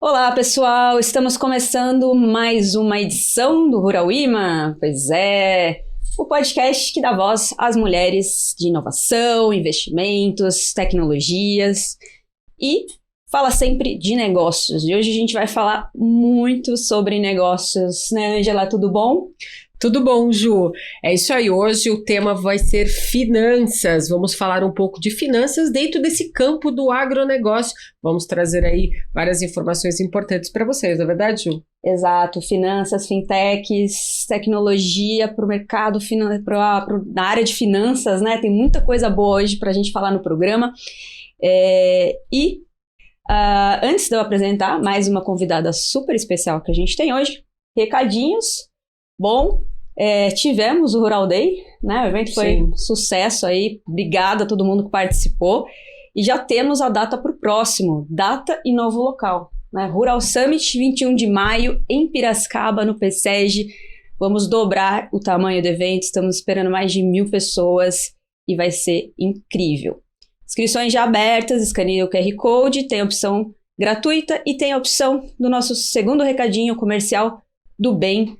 Olá, pessoal! Estamos começando mais uma edição do Rural Ima. Pois é, o podcast que dá voz às mulheres de inovação, investimentos, tecnologias e fala sempre de negócios. E hoje a gente vai falar muito sobre negócios, né, Angela? Tudo bom? Tudo bom, Ju? É isso aí. Hoje o tema vai ser finanças. Vamos falar um pouco de finanças dentro desse campo do agronegócio. Vamos trazer aí várias informações importantes para vocês, não é verdade, Ju? Exato, finanças, fintechs, tecnologia para o mercado, na área de finanças, né? Tem muita coisa boa hoje para a gente falar no programa. Antes de eu apresentar mais uma convidada super especial que a gente tem hoje, recadinhos. Bom, tivemos o Rural Day, né? O evento foi um sucesso aí, obrigada a todo mundo que participou. E já temos a data para o próximo, data e novo local, né? Rural Summit, 21 de maio, em Piracicaba, no PSEG. Vamos dobrar o tamanho do evento, estamos esperando mais de 1.000 pessoas e vai ser incrível. Inscrições já abertas, escaneie o QR Code, tem a opção gratuita e tem a opção do nosso segundo recadinho comercial do bem.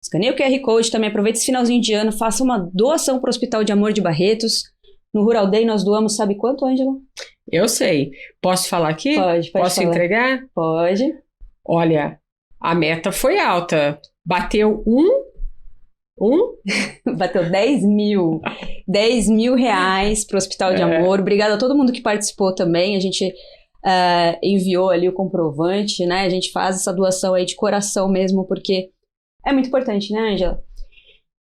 Escaneie o QR Code, também aproveite esse finalzinho de ano, faça uma doação para o Hospital de Amor de Barretos. No Rural Day nós doamos, sabe quanto, Ângela? Eu sei. Posso falar aqui? Pode Posso falar. entregar? Pode. Olha, a meta foi alta. Bateu Bateu 10 mil. 10 mil reais para o Hospital de Amor. Obrigada a todo mundo que participou também. A gente enviou ali o comprovante, né? A gente faz essa doação aí de coração mesmo, porque é muito importante, né, Ângela?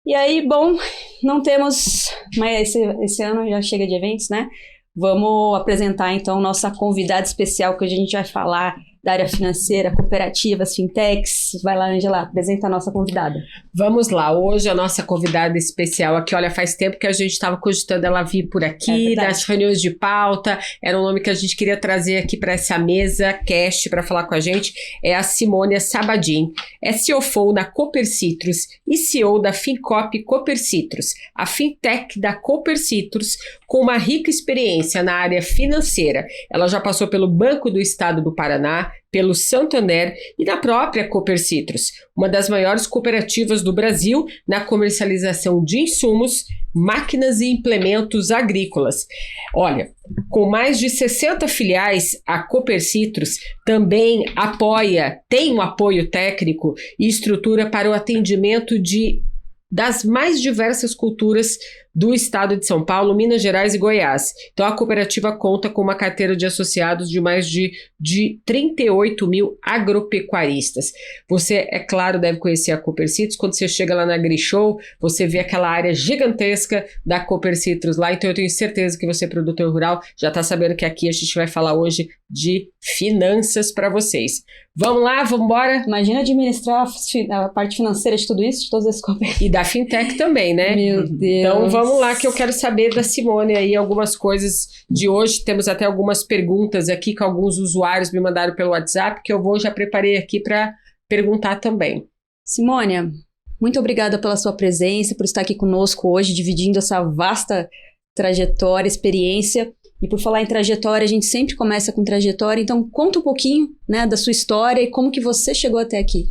E aí, bom, não temos, mas esse ano já chega de eventos, né? Vamos apresentar, então, nossa convidada especial, que hoje a gente vai falar da área financeira, cooperativas, fintechs. Vai lá, Angela, apresenta a nossa convidada. Vamos lá, hoje a nossa convidada especial aqui, olha, faz tempo que a gente estava cogitando ela vir por aqui, nas reuniões de pauta, era um nome que a gente queria trazer aqui para essa mesa cast para falar com a gente, é a Simônia Sabadin, é CFO da Cooper Citrus e CEO da Fincop Cooper Citrus, a fintech da Cooper Citrus, com uma rica experiência na área financeira. Ela já passou pelo Banco do Estado do Paraná, pelo Santander e na própria Cooper Citrus, uma das maiores cooperativas do Brasil na comercialização de insumos, máquinas e implementos agrícolas. Olha, com mais de 60 filiais, a Cooper Citrus também tem um apoio técnico e estrutura para o atendimento das mais diversas culturas do estado de São Paulo, Minas Gerais e Goiás. Então a cooperativa conta com uma carteira de associados de mais de 38 mil agropecuaristas. Você, é claro, deve conhecer a Cooper Citrus. Quando você chega lá na AgriShow, você vê aquela área gigantesca da Cooper Citrus lá. Então eu tenho certeza que você, produtor rural, já está sabendo que aqui a gente vai falar hoje de finanças para vocês. Vamos lá, vamos embora? Imagina administrar a parte financeira de tudo isso, de todas as cooperativas. E da fintech também, né? Meu Deus. Então vamos lá, que eu quero saber da Simone aí algumas coisas de hoje. Temos até algumas perguntas aqui que alguns usuários me mandaram pelo WhatsApp, que eu já preparei aqui para perguntar também. Simônia, muito obrigada pela sua presença, por estar aqui conosco hoje, dividindo essa vasta trajetória, experiência. E por falar em trajetória, a gente sempre começa com trajetória, então conta um pouquinho, né, da sua história e como que você chegou até aqui.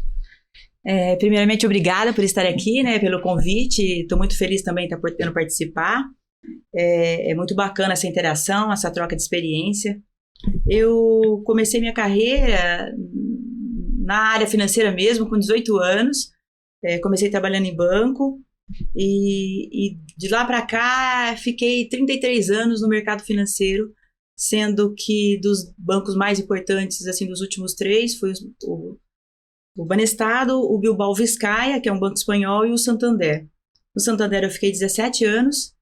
Primeiramente, obrigada por estar aqui, né, pelo convite. Estou muito feliz também de estar podendo participar. É muito bacana essa interação, essa troca de experiência. Eu comecei minha carreira na área financeira mesmo, com 18 anos. Comecei trabalhando em banco e de lá para cá fiquei 33 anos no mercado financeiro, sendo que dos bancos mais importantes, assim, dos últimos 3, foi o Banestado, o Bilbao Vizcaya, que é um banco espanhol, e o Santander. No Santander eu fiquei 17 anos,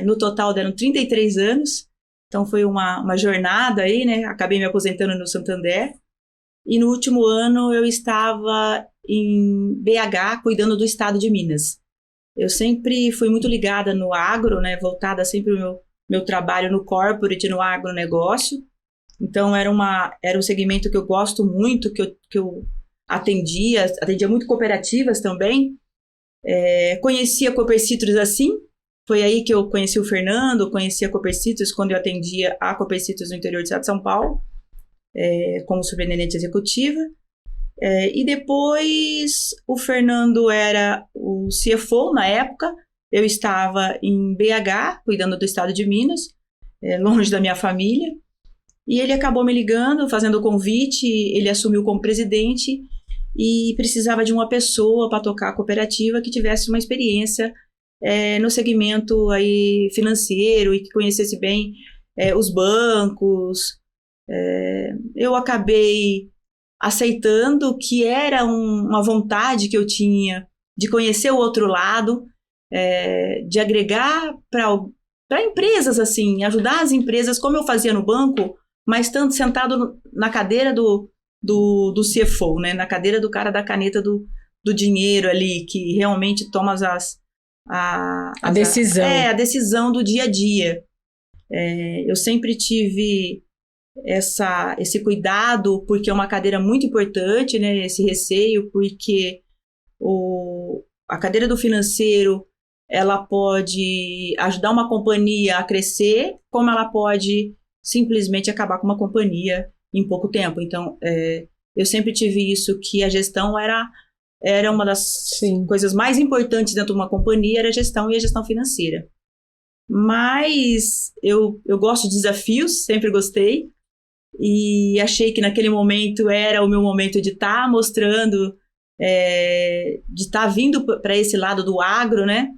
no total deram 33 anos, então foi uma jornada aí, né? Acabei me aposentando no Santander, e no último ano eu estava em BH, cuidando do estado de Minas. Eu sempre fui muito ligada no agro, né? Voltada sempre o meu trabalho no corporate, no agronegócio, então era um segmento que eu gosto muito, que eu atendia muito cooperativas também. Conheci a Cooper Citrus assim, foi aí que eu conheci o Fernando, conheci a Cooper Citrus quando eu atendia a Cooper Citrus no interior do estado de São Paulo. como superintendente executiva. E depois o Fernando era o CFO na época, eu estava em BH, cuidando do estado de Minas, longe da minha família, e ele acabou me ligando, fazendo o convite, ele assumiu como presidente e precisava de uma pessoa para tocar a cooperativa que tivesse uma experiência no segmento aí financeiro e que conhecesse bem os bancos. Eu acabei aceitando que era uma vontade que eu tinha de conhecer o outro lado, de agregar para empresas, assim, ajudar as empresas, como eu fazia no banco, mas tanto sentado na cadeira do CFO, né, na cadeira do cara da caneta do dinheiro ali, que realmente toma a decisão. A decisão do dia a dia. Eu sempre tive esse cuidado, porque é uma cadeira muito importante, né, esse receio, porque a cadeira do financeiro, ela pode ajudar uma companhia a crescer, como ela pode simplesmente acabar com uma companhia em pouco tempo. Então, eu sempre tive isso, que a gestão era uma das coisas mais importantes dentro de uma companhia, era a gestão e a gestão financeira. Mas eu gosto de desafios, sempre gostei, e achei que naquele momento era o meu momento de estar mostrando, de estar vindo para esse lado do agro, né?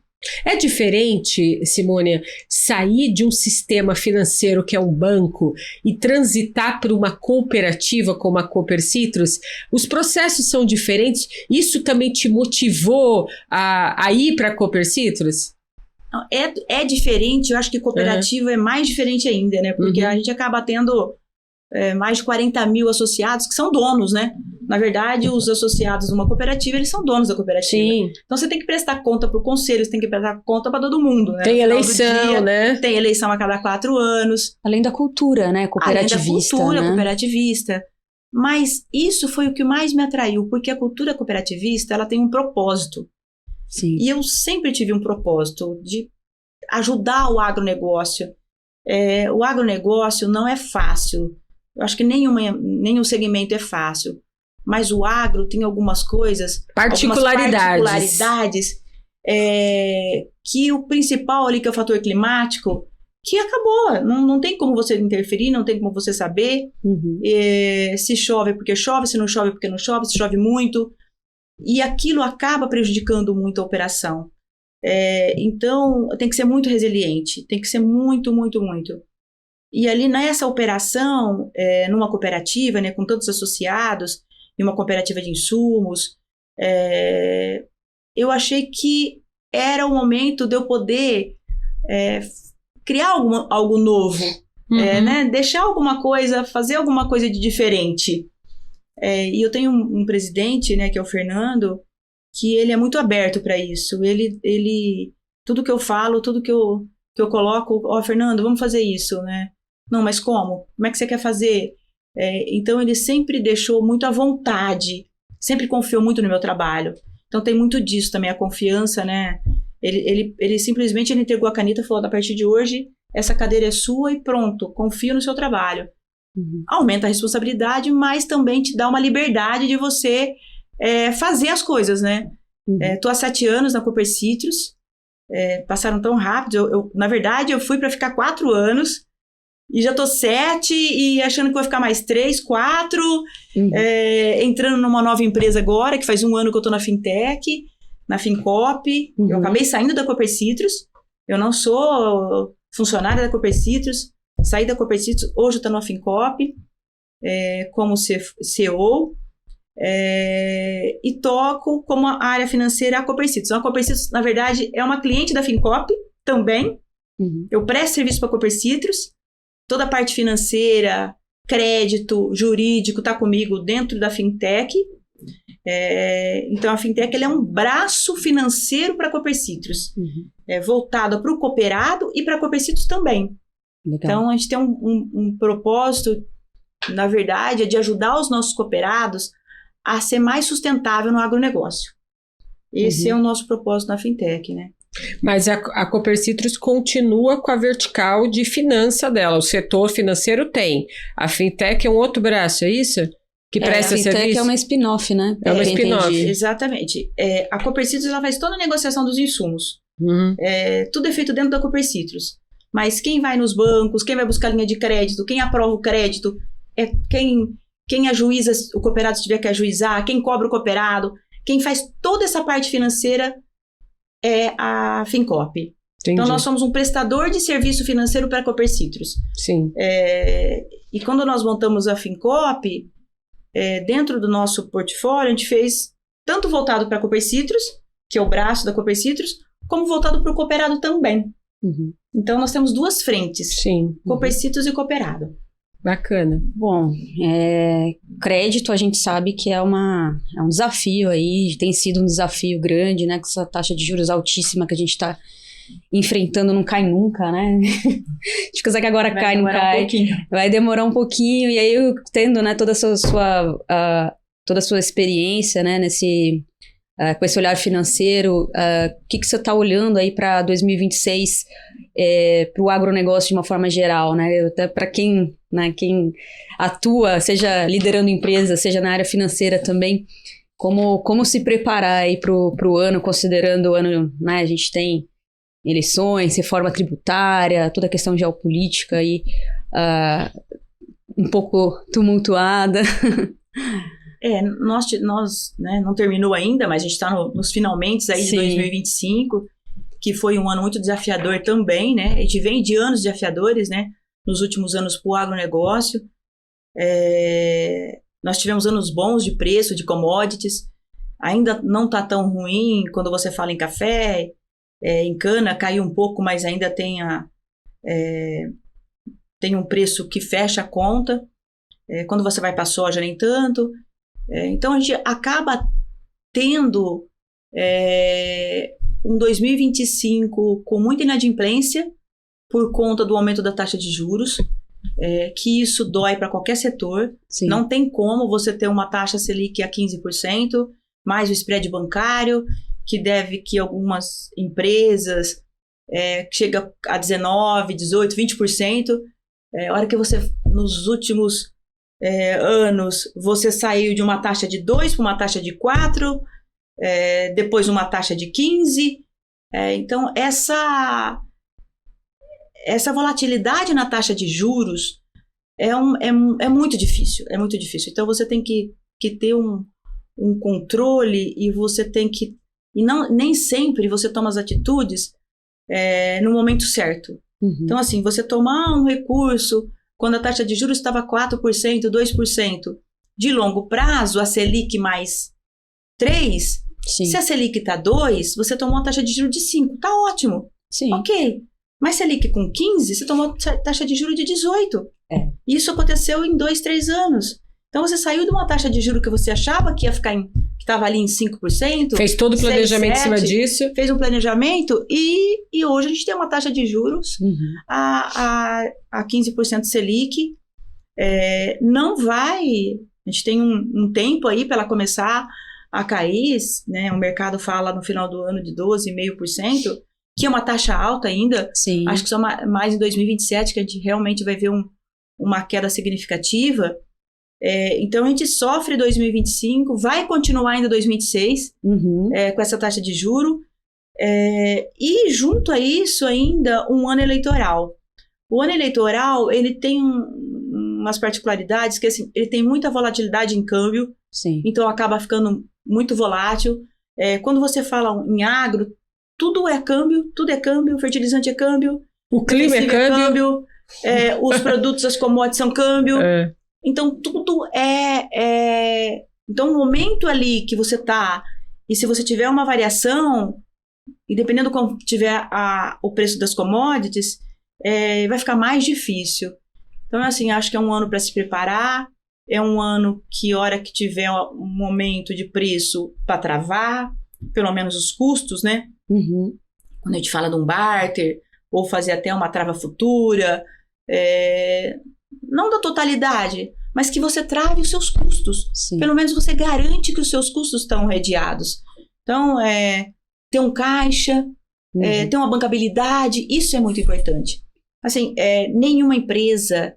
É diferente, Simone, sair de um sistema financeiro que é um banco e transitar para uma cooperativa como a Copercitrus? Os processos são diferentes? Isso também te motivou a ir para a Copercitrus? É diferente, eu acho que cooperativa é mais diferente ainda, né? Porque a gente acaba tendo mais de 40 mil associados que são donos, né? Na verdade, os associados de uma cooperativa, eles são donos da cooperativa. Sim. Então, você tem que prestar conta para o conselho, você tem que prestar conta para todo mundo, né? Tem eleição, né? Tem eleição a cada 4 anos. Além da cultura, né? Cooperativista. Além da cultura, né? cooperativista. Mas isso foi o que mais me atraiu, porque a cultura cooperativista, ela tem um propósito. Sim. E eu sempre tive um propósito de ajudar o agronegócio. O agronegócio não é fácil. Eu acho que nenhum segmento é fácil. Mas o agro tem algumas coisas, particularidades, que o principal ali, que é o fator climático, que acabou. Não tem como você interferir, não tem como você saber. Se chove porque chove, se não chove porque não chove, se chove muito. E aquilo acaba prejudicando muito a operação. Então, tem que ser muito resiliente, tem que ser muito, muito, muito. E ali nessa operação, numa cooperativa, né, com tantos associados, em uma cooperativa de insumos, eu achei que era o momento de eu poder criar algo novo, né, deixar alguma coisa, fazer alguma coisa de diferente. E eu tenho um presidente, né, que é o Fernando, que ele é muito aberto para isso. Ele tudo que eu falo, tudo que eu coloco, Fernando, vamos fazer isso, né? Não, mas como? Como é que você quer fazer? Então, ele sempre deixou muito à vontade, sempre confiou muito no meu trabalho. Então, tem muito disso também, a confiança, né? Ele simplesmente entregou a caneta e falou, a partir de hoje, essa cadeira é sua e pronto, confio no seu trabalho. Aumenta a responsabilidade, mas também te dá uma liberdade de você fazer as coisas, né? Tô há 7 anos na Copercitrus, passaram tão rápido. Na verdade, eu fui para ficar 4 anos, e já tô 7 e achando que vou ficar mais 3, 4, entrando numa nova empresa agora, que faz 1 ano que eu tô na Fintech, na Fincop. Eu acabei saindo da Copercitrus, eu não sou funcionária da Copercitrus, saí da Copercitrus, hoje eu tô na Fincop, como CEO, e toco como a área financeira a Copercitrus. A Copercitrus, na verdade, é uma cliente da Fincop também. Eu presto serviço para a Copercitrus. Toda a parte financeira, crédito, jurídico, está comigo dentro da Fintech. Então, a Fintech ela é um braço financeiro para a Copercitrus, voltado para o cooperado e para a Copercitrus também. Legal. Então, a gente tem um propósito, na verdade, de ajudar os nossos cooperados a ser mais sustentável no agronegócio. Esse é o nosso propósito na Fintech, né? Mas a Copercitrus continua com a vertical de finança dela. O setor financeiro tem. A Fintech é um outro braço, é isso? Que presta serviço? A Fintech é uma spin-off, né? É uma spin-off. Exatamente. A Copercitrus ela faz toda a negociação dos insumos. Tudo é feito dentro da Copercitrus. Mas quem vai nos bancos, quem vai buscar linha de crédito, quem aprova o crédito, quem ajuiza o cooperado se tiver que ajuizar, quem cobra o cooperado, quem faz toda essa parte financeira é a Fincop. Entendi. Então, nós somos um prestador de serviço financeiro para a Copercitrus. Sim. E quando nós montamos a Fincop, dentro do nosso portfólio, a gente fez tanto voltado para a Copercitrus, que é o braço da Copercitrus, como voltado para o cooperado também. Então, nós temos duas frentes. Sim. Copercitrus e cooperado. Bacana. Bom, crédito a gente sabe que é um desafio aí, tem sido um desafio grande, né? Com essa taxa de juros altíssima que a gente está enfrentando, não cai nunca, né? A gente pensa que agora cai, não cai. Vai demorar um pouquinho, e aí eu tendo, né, toda a sua experiência, né, com esse olhar financeiro, o que você está olhando aí para 2026 para o agronegócio de uma forma geral, né? Até para quem atua, seja liderando empresa, seja na área financeira também, como se preparar aí para o ano, considerando o ano, né? A gente tem eleições, reforma tributária, toda a questão geopolítica aí um pouco tumultuada. Nós né, não terminou ainda, mas a gente está nos finalmente aí de 2025, que foi um ano muito desafiador também, né? A gente vem de anos desafiadores, né? Nos últimos anos para o agronegócio. Nós tivemos anos bons de preço, de commodities. Ainda não está tão ruim quando você fala em café, em cana caiu um pouco, mas ainda tem um preço que fecha a conta. Quando você vai para a soja, nem tanto. Então, a gente acaba tendo um 2025 com muita inadimplência por conta do aumento da taxa de juros, que isso dói para qualquer setor. Sim. Não tem como você ter uma taxa Selic a 15%, mais o spread bancário, que algumas empresas chega a 19%, 18%, 20%. A hora que você, nos últimos anos, você saiu de uma taxa de 2 para uma taxa de 4, depois uma taxa de 15. Então, essa volatilidade na taxa de juros é muito difícil, é muito difícil. Então, você tem que ter um controle e você tem que... E nem sempre você toma as atitudes no momento certo. Então, assim, você tomar um recurso quando a taxa de juros estava 4%, 2%, de longo prazo, a Selic mais 3%, sim. Se a Selic está 2%, você tomou uma taxa de juros de 5%, tá ótimo. Sim. Ok. Mas Selic com 15%, você tomou taxa de juros de 18%. Isso aconteceu em 2, 3 anos. Então, você saiu de uma taxa de juros que você achava que estava ali em 5%. Fez todo o planejamento 6, 7, em cima disso. Fez um planejamento e hoje a gente tem uma taxa de juros a 15% Selic. Não vai... A gente tem um tempo aí para ela começar a cair, né? O mercado fala no final do ano de 12,5%, que é uma taxa alta ainda. Sim. Acho que só mais em 2027 que a gente realmente vai ver uma queda significativa. Então, a gente sofre 2025, vai continuar ainda 2026 com essa taxa de juro. E junto a isso ainda um ano eleitoral. O ano eleitoral, ele tem umas particularidades que assim, ele tem muita volatilidade em câmbio. Sim. Então acaba ficando muito volátil. Quando você fala em agro, tudo é câmbio, o fertilizante é câmbio, o clima é câmbio, os produtos, as commodities são câmbio. Então tudo Então o momento ali que você tá, e se você tiver uma variação, e dependendo como tiver o preço das commodities, vai ficar mais difícil. Então, assim, acho que é um ano para se preparar, é um ano que, hora que tiver um momento de preço para travar, pelo menos os custos, né? Quando a gente fala de um barter, ou fazer até uma trava futura, não da totalidade, mas que você trave os seus custos. Sim. Pelo menos você garante que os seus custos estão redeados. Então, ter um caixa, ter uma bancabilidade, isso é muito importante. Assim, nenhuma empresa,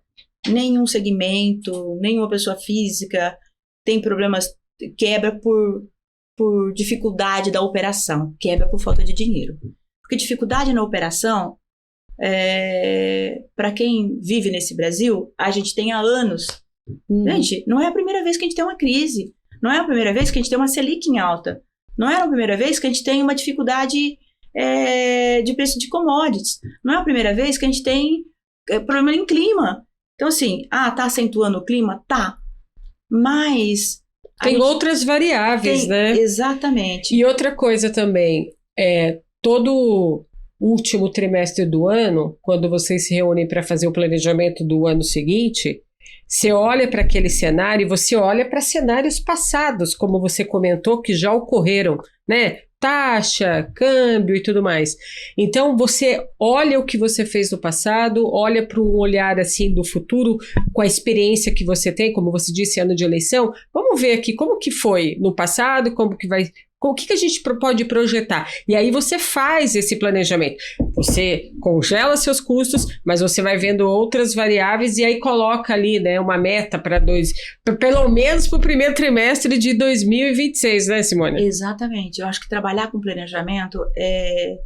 nenhum segmento, nenhuma pessoa física tem problemas, quebra por dificuldade da operação, quebra por falta de dinheiro. Porque dificuldade na operação, para quem vive nesse Brasil, a gente tem há anos. Gente, não é a primeira vez que a gente tem uma crise, não é a primeira vez que a gente tem uma Selic em alta, não é a primeira vez que a gente tem uma dificuldade de preço de commodities, não é a primeira vez que a gente tem problema em clima. Então, assim, tá acentuando o clima? Tá. Mas tem outras variáveis, né? Exatamente. E outra coisa também, todo último trimestre do ano, quando vocês se reúnem para fazer o planejamento do ano seguinte, você olha para aquele cenário e você olha para cenários passados, como você comentou, que já ocorreram, né? Taxa, câmbio e tudo mais. Então, você olha o que você fez no passado, olha para um olhar assim do futuro, com a experiência que você tem, como você disse, ano de eleição. Vamos ver aqui como que foi no passado, como que vai... O que a gente pode projetar? E aí você faz esse planejamento. Você congela seus custos, mas você vai vendo outras variáveis e aí coloca ali, né, uma meta para pelo menos para o primeiro trimestre de 2026, né, Simone? Exatamente. Eu acho que trabalhar com planejamento é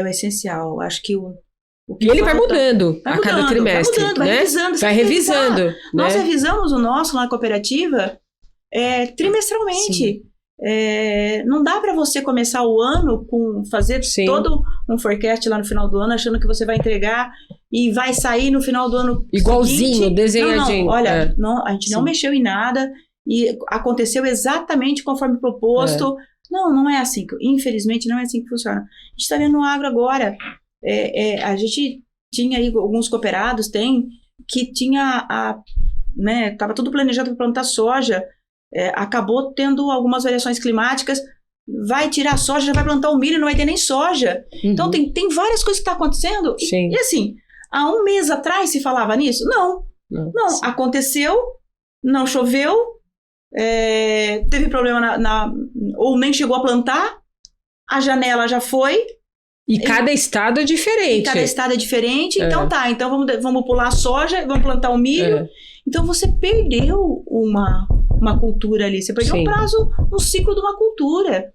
o essencial. Acho que e ele vai mudando a cada trimestre. Vai mudando, né? revisando. Vai revisando. Né? Nós revisamos o nosso na cooperativa trimestralmente. Sim. Não dá para você começar o ano com fazer todo um forecast lá no final do ano, achando que você vai entregar e vai sair no final do ano igualzinho, seguinte. desenhadinho. Não, olha, a gente não mexeu em nada e aconteceu exatamente conforme proposto. Não é assim. Infelizmente, não é assim que funciona. A gente está vendo no agro agora. A gente tinha aí alguns cooperados, que tinha estava tudo planejado para plantar soja. Acabou tendo algumas variações climáticas, vai tirar a soja, já vai plantar o milho, não vai ter nem soja. Então tem várias coisas que estão acontecendo. E assim, há um mês atrás se falava nisso? Não. Aconteceu, não choveu, teve problema ou nem chegou a plantar, a janela já foi. E cada estado é diferente. Então vamos pular a soja, vamos plantar o milho. Então você perdeu uma cultura ali, você perdeu um ciclo de uma cultura.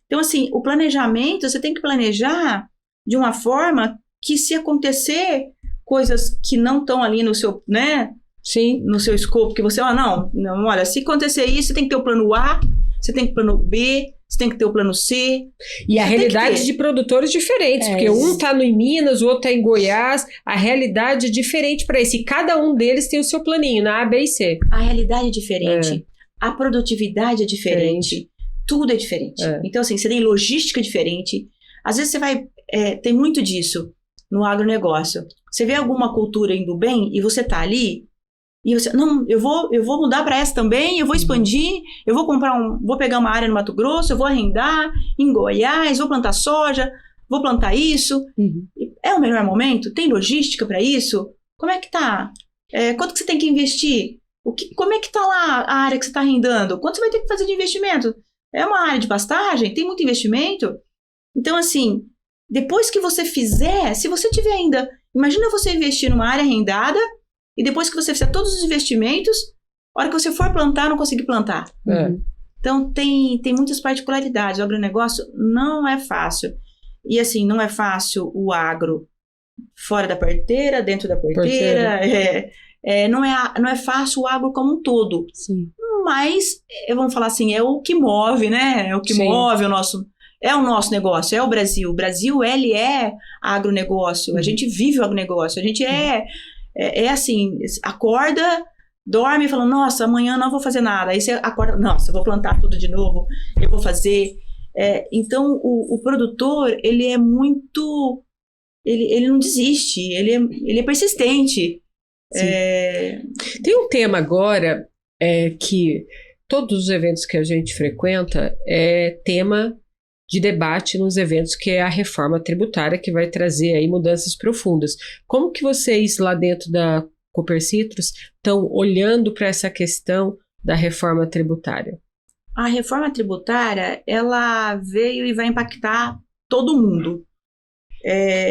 Então, assim, o planejamento, você tem que planejar de uma forma que, se acontecer coisas que não estão ali no seu, né? Sim. No seu escopo, que você, olha, se acontecer isso, você tem que ter o plano A, você tem que ter o plano B, você tem que ter o plano C. E a realidade de produtores diferentes, porque um está em Minas, o outro está em Goiás, a realidade é diferente para esse. E cada um deles tem o seu planinho, na A, B e C. A realidade é diferente, a produtividade é diferente, tudo é diferente. Então, assim, você tem logística diferente. Às vezes você vai... tem muito disso no agronegócio. Você vê alguma cultura indo bem e você está ali e você... Não, eu vou mudar para essa também, eu vou expandir, eu vou vou pegar uma área no Mato Grosso, eu vou arrendar em Goiás, vou plantar soja, vou plantar isso. É o melhor momento? Tem logística para isso? Como é que tá? Quanto que você tem que investir? Como é que tá lá a área que você está arrendando? Quanto você vai ter que fazer de investimento? É uma área de pastagem? Tem muito investimento? Então, assim, depois que você fizer, se você tiver ainda... Imagina você investir numa área arrendada e depois que você fizer todos os investimentos, a hora que você for plantar, não conseguir plantar. Então, tem muitas particularidades. O agronegócio não é fácil. E, assim, não é fácil o agro fora da porteira, dentro da porteira. Não é fácil o agro como um todo. Sim. Mas, vamos falar assim, é o que move, né? É o que move o nosso... É o nosso negócio, é o Brasil. O Brasil, ele é agronegócio. A gente vive o agronegócio. A gente assim, acorda, dorme e fala, nossa, amanhã não vou fazer nada. Aí você acorda, nossa, eu vou plantar tudo de novo, eu vou fazer. Então, o produtor, ele é muito... Ele não desiste, ele é persistente. Tem um tema agora que todos os eventos que a gente frequenta é tema de debate nos eventos, que é a reforma tributária, que vai trazer aí mudanças profundas. Como que vocês lá dentro da Cooper Citrus estão olhando para essa questão da reforma tributária? A reforma tributária, ela veio e vai impactar todo mundo.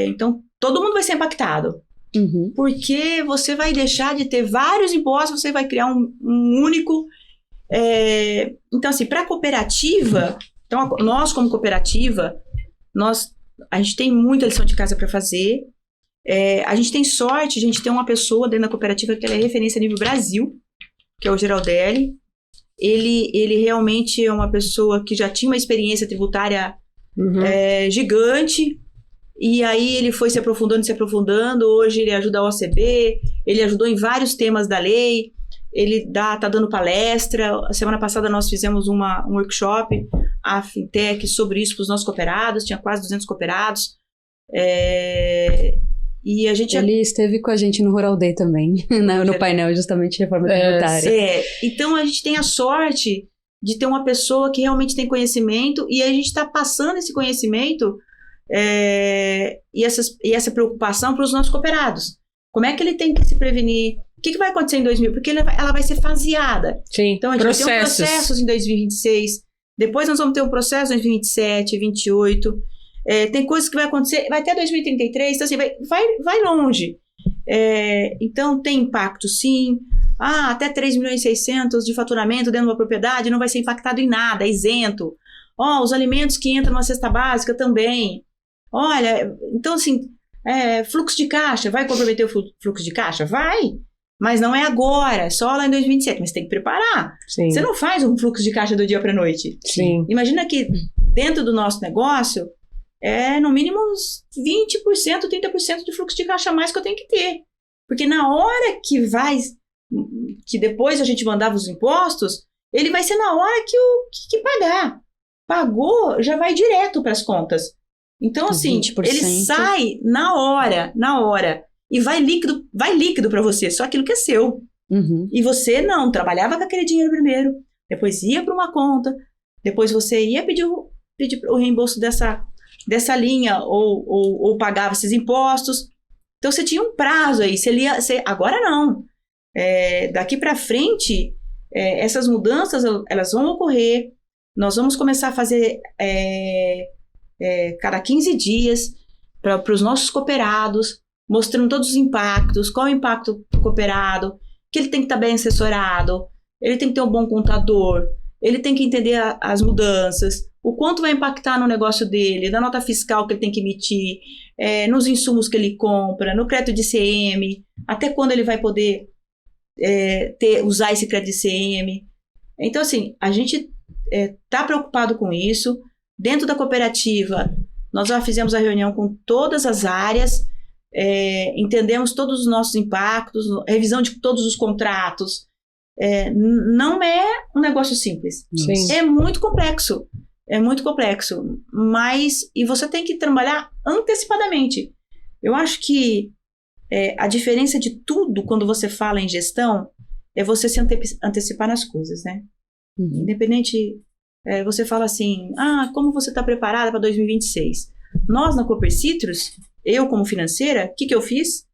Então, todo mundo vai ser impactado. Porque você vai deixar de ter vários impostos, você vai criar um único. Então, assim, para a cooperativa, então, nós como cooperativa, a gente tem muita lição de casa para fazer. A gente tem sorte, a gente tem uma pessoa dentro da cooperativa que ela é referência a nível Brasil, que é o Geraldelli. Ele realmente é uma pessoa que já tinha uma experiência tributária gigante, e aí ele foi se aprofundando, hoje ele ajuda a OCB, ele ajudou em vários temas da lei, ele tá dando palestra. A semana passada nós fizemos um workshop, a Fintech, sobre isso para os nossos cooperados, tinha quase 200 cooperados, e a gente... Ele esteve com a gente no Rural Day também, no painel justamente de reforma tributária. Então a gente tem a sorte de ter uma pessoa que realmente tem conhecimento, e a gente está passando esse conhecimento e essa preocupação para os nossos cooperados. Como é que ele tem que se prevenir? O que vai acontecer em 2000? Porque ela vai ser faseada. Sim, então a gente vai ter processos em 2026, depois nós vamos ter um processo em 2027, 2028... tem coisas que vai acontecer, vai até 2033, então assim, vai longe. Então tem impacto sim. Até 3,6 milhões de faturamento dentro de uma propriedade não vai ser impactado em nada, é isento. Os alimentos que entram na cesta básica também. Olha, então assim, fluxo de caixa, vai comprometer o fluxo de caixa? Vai, mas não é agora, é só lá em 2027, mas tem que preparar. Sim. Você não faz um fluxo de caixa do dia para a noite. Sim. Imagina que dentro do nosso negócio, no mínimo uns 20%, 30% de fluxo de caixa a mais que eu tenho que ter. Porque na hora que depois a gente mandava os impostos, ele vai ser na hora que pagar. Pagou, já vai direto para as contas. Então, assim, 20%. Ele sai na hora. E vai líquido para você, só aquilo que é seu. E você não, trabalhava com aquele dinheiro primeiro, depois ia para uma conta, depois você ia pedir o reembolso dessa linha, ou pagava esses impostos. Então você tinha um prazo aí, agora não. Daqui para frente, essas mudanças elas vão ocorrer. Nós vamos começar a fazer cada 15 dias para os nossos cooperados, mostrando todos os impactos, qual é o impacto do cooperado, que ele tem que estar bem assessorado, ele tem que ter um bom contador, ele tem que entender as mudanças, o quanto vai impactar no negócio dele, na nota fiscal que ele tem que emitir, nos insumos que ele compra, no crédito de ICM, até quando ele vai poder usar esse crédito de ICM. Então, assim, a gente está preocupado com isso. Dentro da cooperativa, nós já fizemos a reunião com todas as áreas, entendemos todos os nossos impactos, revisão de todos os contratos. Não é um negócio simples. Sim. É muito complexo. E você tem que trabalhar antecipadamente. Eu acho que a diferença de tudo quando você fala em gestão é você se antecipar nas coisas, né? Independente, você fala assim, como você está preparada para 2026? Nós na Cooper Citrus, eu como financeira, o que eu fiz?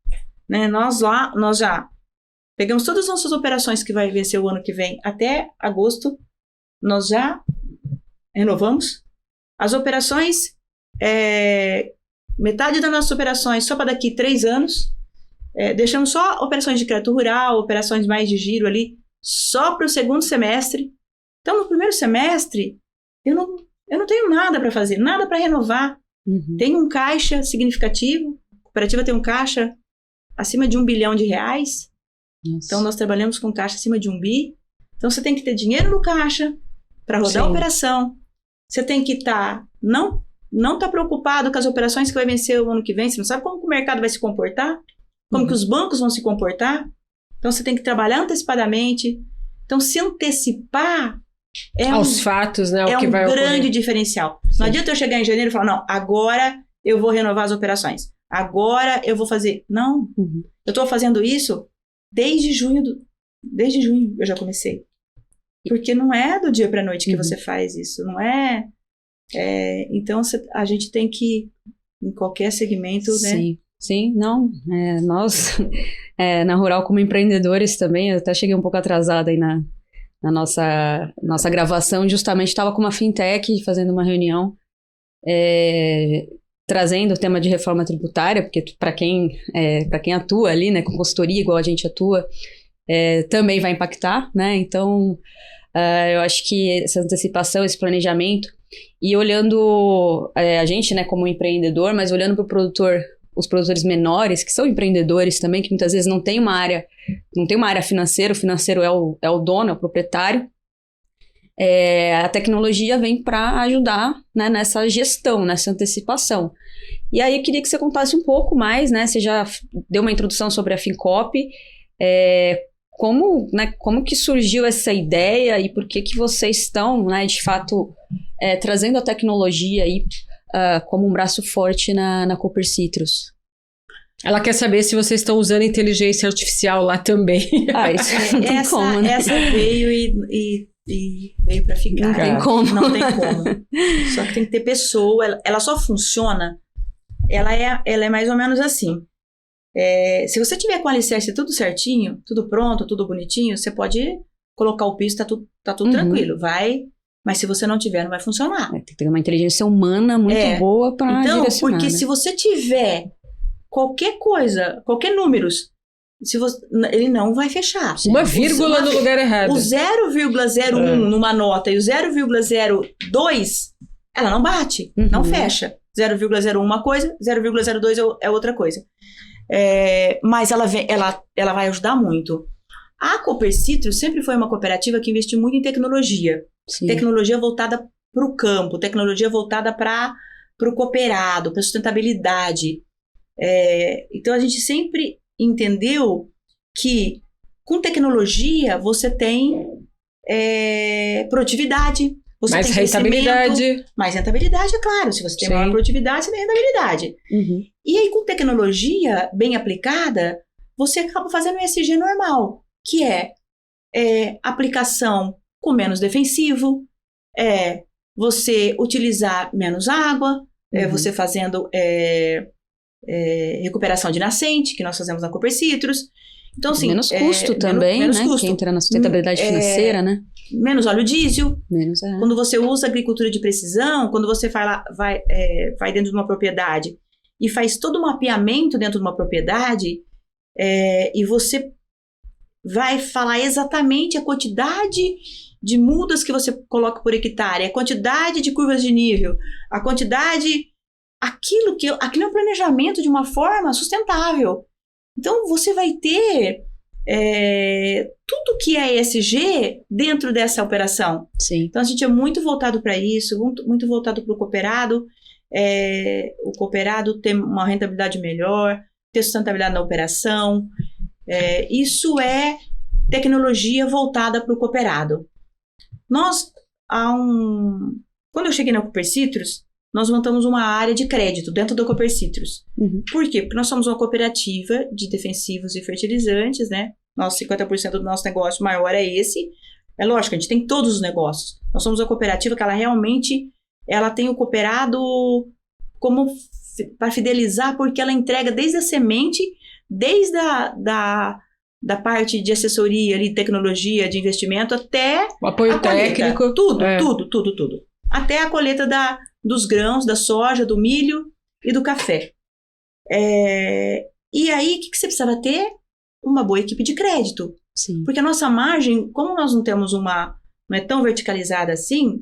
Nós já pegamos todas as nossas operações que vai vencer o ano que vem até agosto, nós já renovamos. As operações, metade das nossas operações só para daqui 3 anos, deixamos só operações de crédito rural, operações mais de giro ali, só para o segundo semestre. Então, no primeiro semestre, eu não tenho nada para fazer, nada para renovar. Tem um caixa significativo, a cooperativa tem um caixa acima de R$1 bilhão. Nossa. Então, nós trabalhamos com caixa acima de 1 bi. Então, você tem que ter dinheiro no caixa para rodar a operação. Você tem que estar... Não tá preocupado com as operações que vai vencer o ano que vem. Você não sabe como que o mercado vai se comportar, como que os bancos vão se comportar. Então, você tem que trabalhar antecipadamente. Então, se antecipar aos fatos, né? É um grande diferencial. Sim. Não adianta eu chegar em janeiro e falar, não, agora eu vou renovar as operações. Agora eu vou fazer... Não. Eu estou fazendo isso desde junho. Desde junho eu já comecei. Porque não é do dia para a noite que você faz isso. Não é... Então, a gente tem que, em qualquer segmento, né? Sim, não. Nós, na Rural, como empreendedores também, eu até cheguei um pouco atrasada aí na nossa gravação, justamente estava com uma fintech fazendo uma reunião trazendo o tema de reforma tributária, porque para quem atua ali, né, com consultoria, igual a gente atua, também vai impactar, né? Então, eu acho que essa antecipação, esse planejamento, e olhando a gente, né, como empreendedor, mas olhando para o produtor, os produtores menores, que são empreendedores também, que muitas vezes não tem uma área financeira, o financeiro é o dono, é o proprietário. A tecnologia vem para ajudar, né, nessa gestão, nessa antecipação. E aí eu queria que você contasse um pouco mais, né? Você já deu uma introdução sobre a Fincop, como que surgiu essa ideia e por que vocês estão, né, de fato, trazendo a tecnologia aí como um braço forte na Cooper Citrus? Ela quer saber se vocês estão usando inteligência artificial lá também. Isso não tem como, né? Essa veio e veio para ficar. Não tem como. Não tem como. Só que tem que ter pessoa. Ela só funciona. Ela é mais ou menos assim. Se você tiver com o alicerce tudo certinho, tudo pronto, tudo bonitinho, você pode colocar o piso, tá tudo tranquilo, vai. Mas se você não tiver, não vai funcionar. Tem que ter uma inteligência humana muito boa para direcionar. Então, porque se você tiver qualquer coisa, qualquer números, ele não vai fechar. Uma vírgula no lugar errado. O 0,01 numa nota e o 0,02, ela não bate, não fecha. 0,01 uma coisa, 0,02 é outra coisa. Mas ela vai ajudar muito. A Cooper Citrus sempre foi uma cooperativa que investiu muito em tecnologia. Sim. Tecnologia voltada para o campo, tecnologia voltada para o cooperado, para a sustentabilidade. Então a gente sempre entendeu que com tecnologia você tem produtividade, você mais tem rentabilidade. Mais rentabilidade, é claro. Se você tem maior produtividade, você tem rentabilidade. E aí com tecnologia bem aplicada, você acaba fazendo um ESG normal, que é aplicação com menos defensivo, você utilizar menos água, você fazendo recuperação de nascente, que nós fazemos na Cooper Citrus. Então, assim, menos custo também, menos né? Custo. Que entra na sustentabilidade financeira, né? Menos óleo diesel. Quando você usa agricultura de precisão, quando você vai dentro de uma propriedade e faz todo o mapeamento dentro de uma propriedade, e você vai falar exatamente a quantidade de mudas que você coloca por hectare, a quantidade de curvas de nível, a quantidade... Aquilo é um planejamento de uma forma sustentável. Então, você vai ter tudo que é ESG dentro dessa operação. Sim. Então, a gente é muito voltado para isso, muito voltado para o cooperado. O cooperado ter uma rentabilidade melhor, ter sustentabilidade na operação. Isso é tecnologia voltada para o cooperado. Quando eu cheguei na Cooper Citrus, nós montamos uma área de crédito dentro da Cooper Citrus. Por quê? Porque nós somos uma cooperativa de defensivos e fertilizantes, né? 50% do nosso negócio maior é esse. É lógico, a gente tem todos os negócios. Nós somos uma cooperativa que ela tem o cooperado como para fidelizar, porque ela entrega desde a semente, desde da parte de assessoria, de tecnologia, de investimento, até o apoio técnico. Tudo. Até a colheita dos grãos, da soja, do milho e do café. E aí, o que você precisava ter? Uma boa equipe de crédito. Sim. Porque a nossa margem, como nós não temos não é tão verticalizada assim,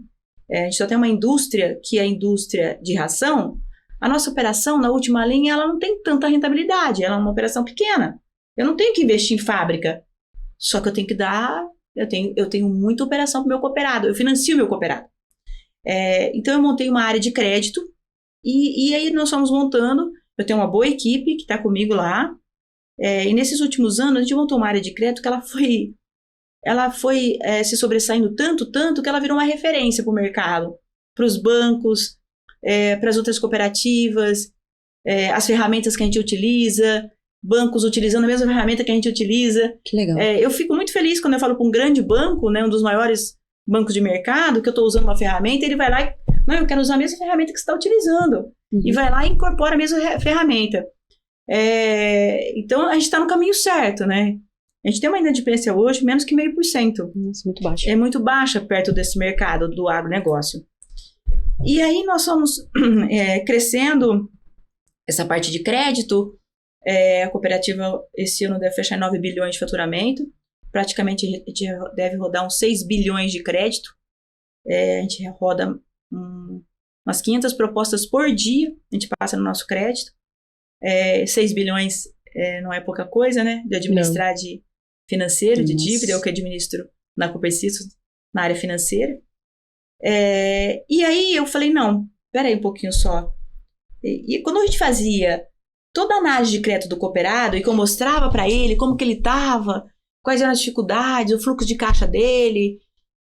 a gente só tem uma indústria, que é a indústria de ração, a nossa operação, na última linha, ela não tem tanta rentabilidade, ela é uma operação pequena. Eu não tenho que investir em fábrica, só que eu tenho que eu tenho muita operação para o meu cooperado, eu financio o meu cooperado. Então eu montei uma área de crédito e aí nós fomos montando, eu tenho uma boa equipe que está comigo lá, e nesses últimos anos a gente montou uma área de crédito que ela foi se sobressaindo tanto que ela virou uma referência para o mercado, para os bancos, para as outras cooperativas, as ferramentas que a gente utiliza, bancos utilizando a mesma ferramenta que a gente utiliza. Que legal. Eu fico muito feliz quando eu falo para um grande banco, né, um dos maiores bancos de mercado, que eu estou usando uma ferramenta, ele vai lá e... Não, eu quero usar a mesma ferramenta que você está utilizando. E vai lá e incorpora a mesma ferramenta. Então, a gente está no caminho certo, né? A gente tem uma inadimplência hoje menos que 0,5%. Nossa, muito baixa. É muito baixa perto desse mercado do agronegócio. E aí nós fomos crescendo essa parte de crédito. A cooperativa esse ano deve fechar 9 bilhões de faturamento. Praticamente a gente deve rodar uns 6 bilhões de crédito. A gente roda umas 500 propostas por dia, a gente passa no nosso crédito. 6 bilhões não é pouca coisa, né? De administrar de financeiro, de dívida, é o que eu administro na Coperciso, na área financeira. E aí eu falei, não, peraí um pouquinho só. E quando a gente fazia toda a análise de crédito do cooperado, e que eu mostrava para ele como que ele estava, quais eram as dificuldades, o fluxo de caixa dele,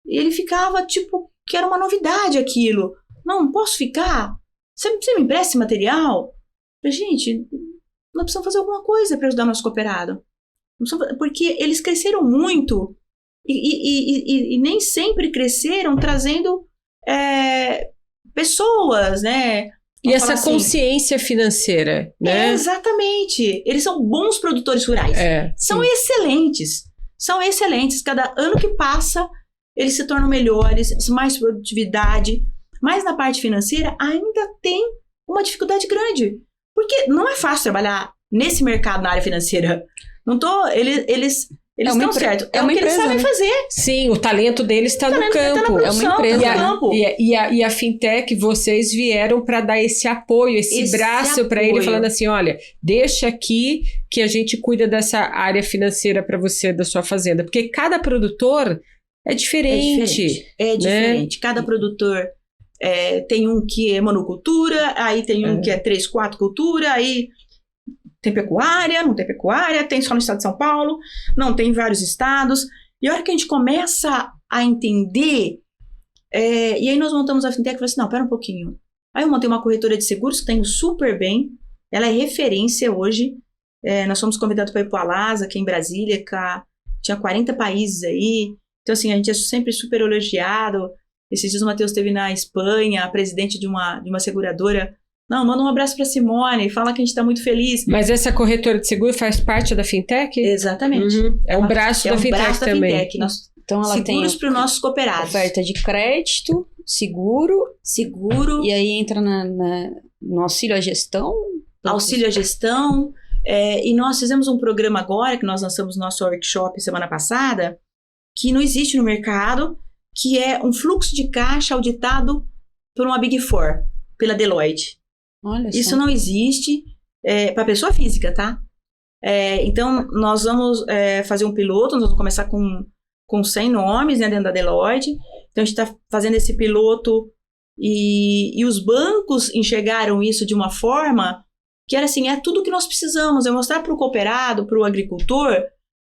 e ele ficava tipo, que era uma novidade aquilo. Não posso ficar? Você me empresta esse material? Eu falei, gente, nós precisamos fazer alguma coisa para ajudar o nosso cooperado. Porque eles cresceram muito e nem sempre cresceram trazendo pessoas, né? E essa consciência financeira, né? Exatamente. Eles são bons produtores rurais. São excelentes. São excelentes. Cada ano que passa, eles se tornam melhores, mais produtividade. Mas na parte financeira, ainda tem uma dificuldade grande. Porque não é fácil trabalhar nesse mercado na área financeira. Não tô... Eles estão certos. É o que eles sabem fazer. Sim, o talento deles está no campo. É uma empresa. E a Fintech, vocês vieram para dar esse apoio, esse braço para ele, falando assim, olha, deixa aqui que a gente cuida dessa área financeira para você, da sua fazenda. Porque cada produtor é diferente. É diferente. Cada produtor tem um que é monocultura, aí tem um que é 3, 4 cultura, aí... Tem pecuária, não tem pecuária, tem só no estado de São Paulo, não tem em vários estados. E a hora que a gente começa a entender, e aí nós montamos a Fintech e falei assim, não, pera um pouquinho. Aí eu montei uma corretora de seguros que está indo super bem, ela é referência hoje. Nós fomos convidados para ir para o Alasa, aqui em Brasília, tinha 40 países aí. Então assim, a gente é sempre super elogiado. Esses dias o Matheus esteve na Espanha, a presidente de uma seguradora. Não, manda um abraço para Simone, fala que a gente está muito feliz. Mas essa corretora de seguro faz parte da Fintech? Exatamente. Uhum. É um braço da Fintech também. Fintech. Então ela seguros para os nossos cooperados. Oferta de crédito, seguro. E aí entra no auxílio à gestão. Auxílio à gestão. E nós fizemos um programa agora, que nós lançamos nosso workshop semana passada, que não existe no mercado, que é um fluxo de caixa auditado por uma Big Four, pela Deloitte. Olha Isso só. não existe para pessoa física, tá? Então, nós vamos fazer um piloto, nós vamos começar com 100 nomes, né, dentro da Deloitte. Então, a gente está fazendo esse piloto e os bancos enxergaram isso de uma forma que era assim, tudo que nós precisamos, é mostrar para o cooperado, para o agricultor,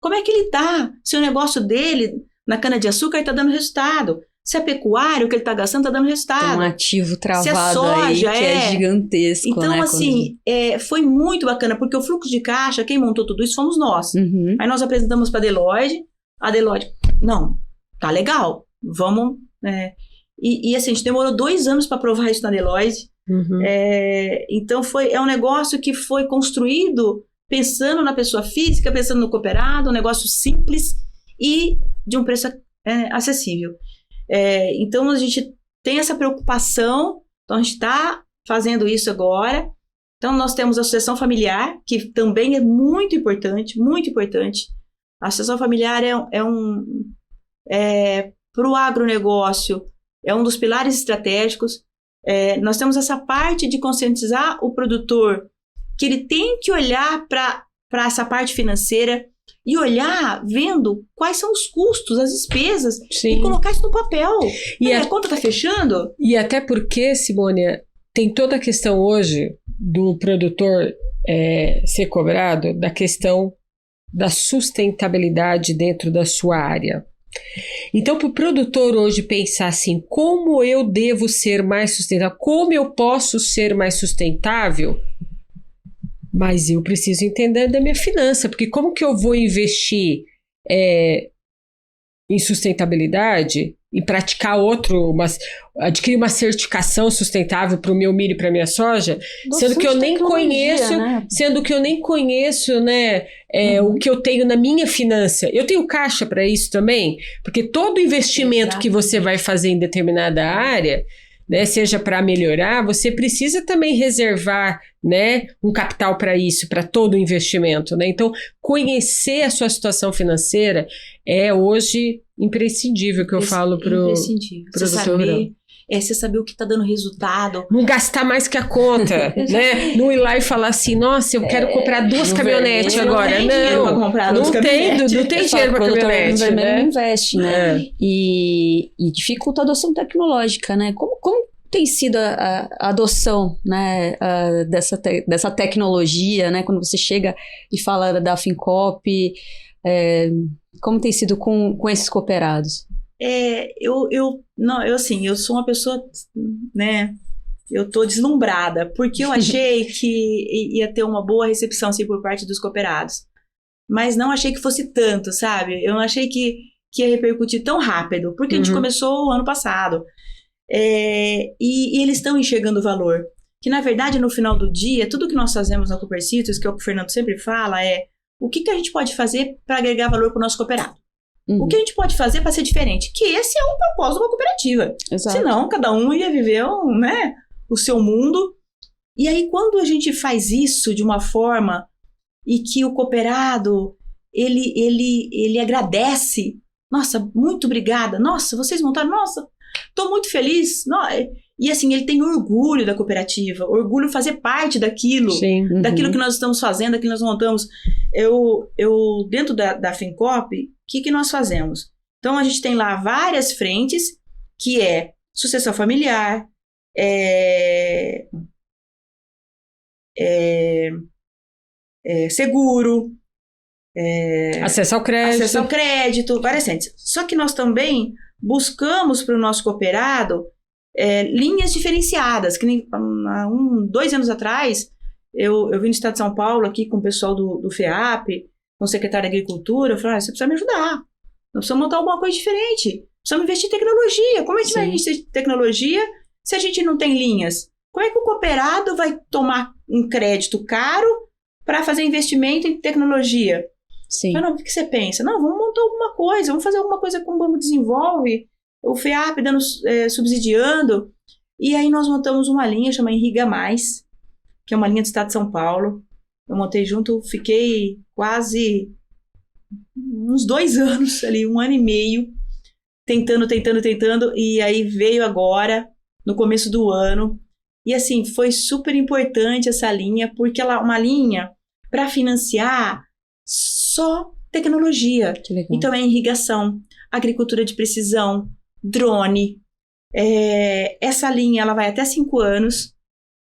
como é que ele está, se o negócio dele na cana-de-açúcar está dando resultado. Se é pecuário, o que ele está gastando está dando resultado. Tem um ativo travado se é soja, aí que é gigantesco. Então, né, assim, foi muito bacana, porque o fluxo de caixa, quem montou tudo isso fomos nós. Uhum. Aí nós apresentamos para a Deloitte, não, tá legal, vamos... E assim, a gente demorou 2 anos para aprovar isso na Deloitte. Uhum. Então, é um negócio que foi construído pensando na pessoa física, pensando no cooperado, um negócio simples e de um preço acessível. Então, a gente tem essa preocupação, então a gente está fazendo isso agora. Então, nós temos a associação familiar, que também é muito importante, muito importante. A associação familiar para o agronegócio, é um dos pilares estratégicos. Nós temos essa parte de conscientizar o produtor, que ele tem que olhar para essa parte financeira, e olhar, vendo quais são os custos, as despesas, Sim. e colocar isso no papel. E a conta está fechando? E até porque, Simone, tem toda a questão hoje do produtor ser cobrado, da questão da sustentabilidade dentro da sua área. Então, para o produtor hoje pensar assim, como eu devo ser mais sustentável, como eu posso ser mais sustentável, mas eu preciso entender da minha finança, porque como que eu vou investir em sustentabilidade e praticar adquirir uma certificação sustentável para o meu milho e para a minha soja, sendo que eu nem conheço, né, o que eu tenho na minha finança. Eu tenho caixa para isso também, porque todo investimento que você vai fazer em determinada área, né, seja para melhorar, você precisa também reservar, né, um capital para isso, para todo o investimento, né? Então, conhecer a sua situação financeira é hoje imprescindível, que eu falo para o produtor rural. Você saber o que está dando resultado. Não gastar mais que a conta, né? Não ir lá e falar assim, nossa, eu quero comprar 2 caminhonetes agora. Não tem dinheiro para caminhonete, né? Não investe, né? E dificulta a adoção tecnológica, né? Como tem sido a adoção, né, dessa tecnologia, né? Quando você chega e fala da Fincop, como tem sido com esses cooperados? Eu sou uma pessoa, né, eu tô deslumbrada, porque eu achei que ia ter uma boa recepção, assim, por parte dos cooperados, mas não achei que fosse tanto, sabe? Eu não achei que ia repercutir tão rápido, porque a gente começou o ano passado, e eles estão enxergando o valor, que na verdade, no final do dia, tudo que nós fazemos na Coopercitrus, que é o que o Fernando sempre fala, o que a gente pode fazer para agregar valor para o nosso cooperado. O que a gente pode fazer para ser diferente? Que esse é um propósito de uma cooperativa. Exato. Senão, cada um ia viver o seu mundo. E aí, quando a gente faz isso de uma forma e que o cooperado, ele agradece. Nossa, muito obrigada. Nossa, vocês montaram. Nossa, estou muito feliz. E assim, ele tem orgulho da cooperativa, orgulho de fazer parte daquilo. Sim. Daquilo que nós estamos fazendo, daquilo que nós montamos. Eu dentro da Fincop, o que nós fazemos? Então, a gente tem lá várias frentes, que é sucessão familiar, seguro, acesso ao crédito, várias frentes. Só que nós também buscamos para o nosso cooperado linhas diferenciadas, que nem há 2 anos atrás, eu vim do estado de São Paulo aqui com o pessoal do FEAP, com o secretário de Agricultura, eu falei, você precisa me ajudar, nós precisamos montar alguma coisa diferente, precisamos investir em tecnologia. Como a gente vai investir em tecnologia se a gente não tem linhas? Como é que o cooperado vai tomar um crédito caro para fazer investimento em tecnologia? Sim. Não, o que você pensa? Não, vamos montar alguma coisa, vamos fazer alguma coisa com o Banco Desenvolve, o FEAP dando, subsidiando, e aí nós montamos uma linha chamada Irriga Mais, que é uma linha do estado de São Paulo. Eu montei junto, fiquei quase uns 2 anos ali, 1 ano e meio, tentando, e aí veio agora, no começo do ano, e assim, foi super importante essa linha, porque ela é uma linha para financiar só tecnologia. Que legal. Então é irrigação, agricultura de precisão, drone. Essa linha ela vai até 5 anos,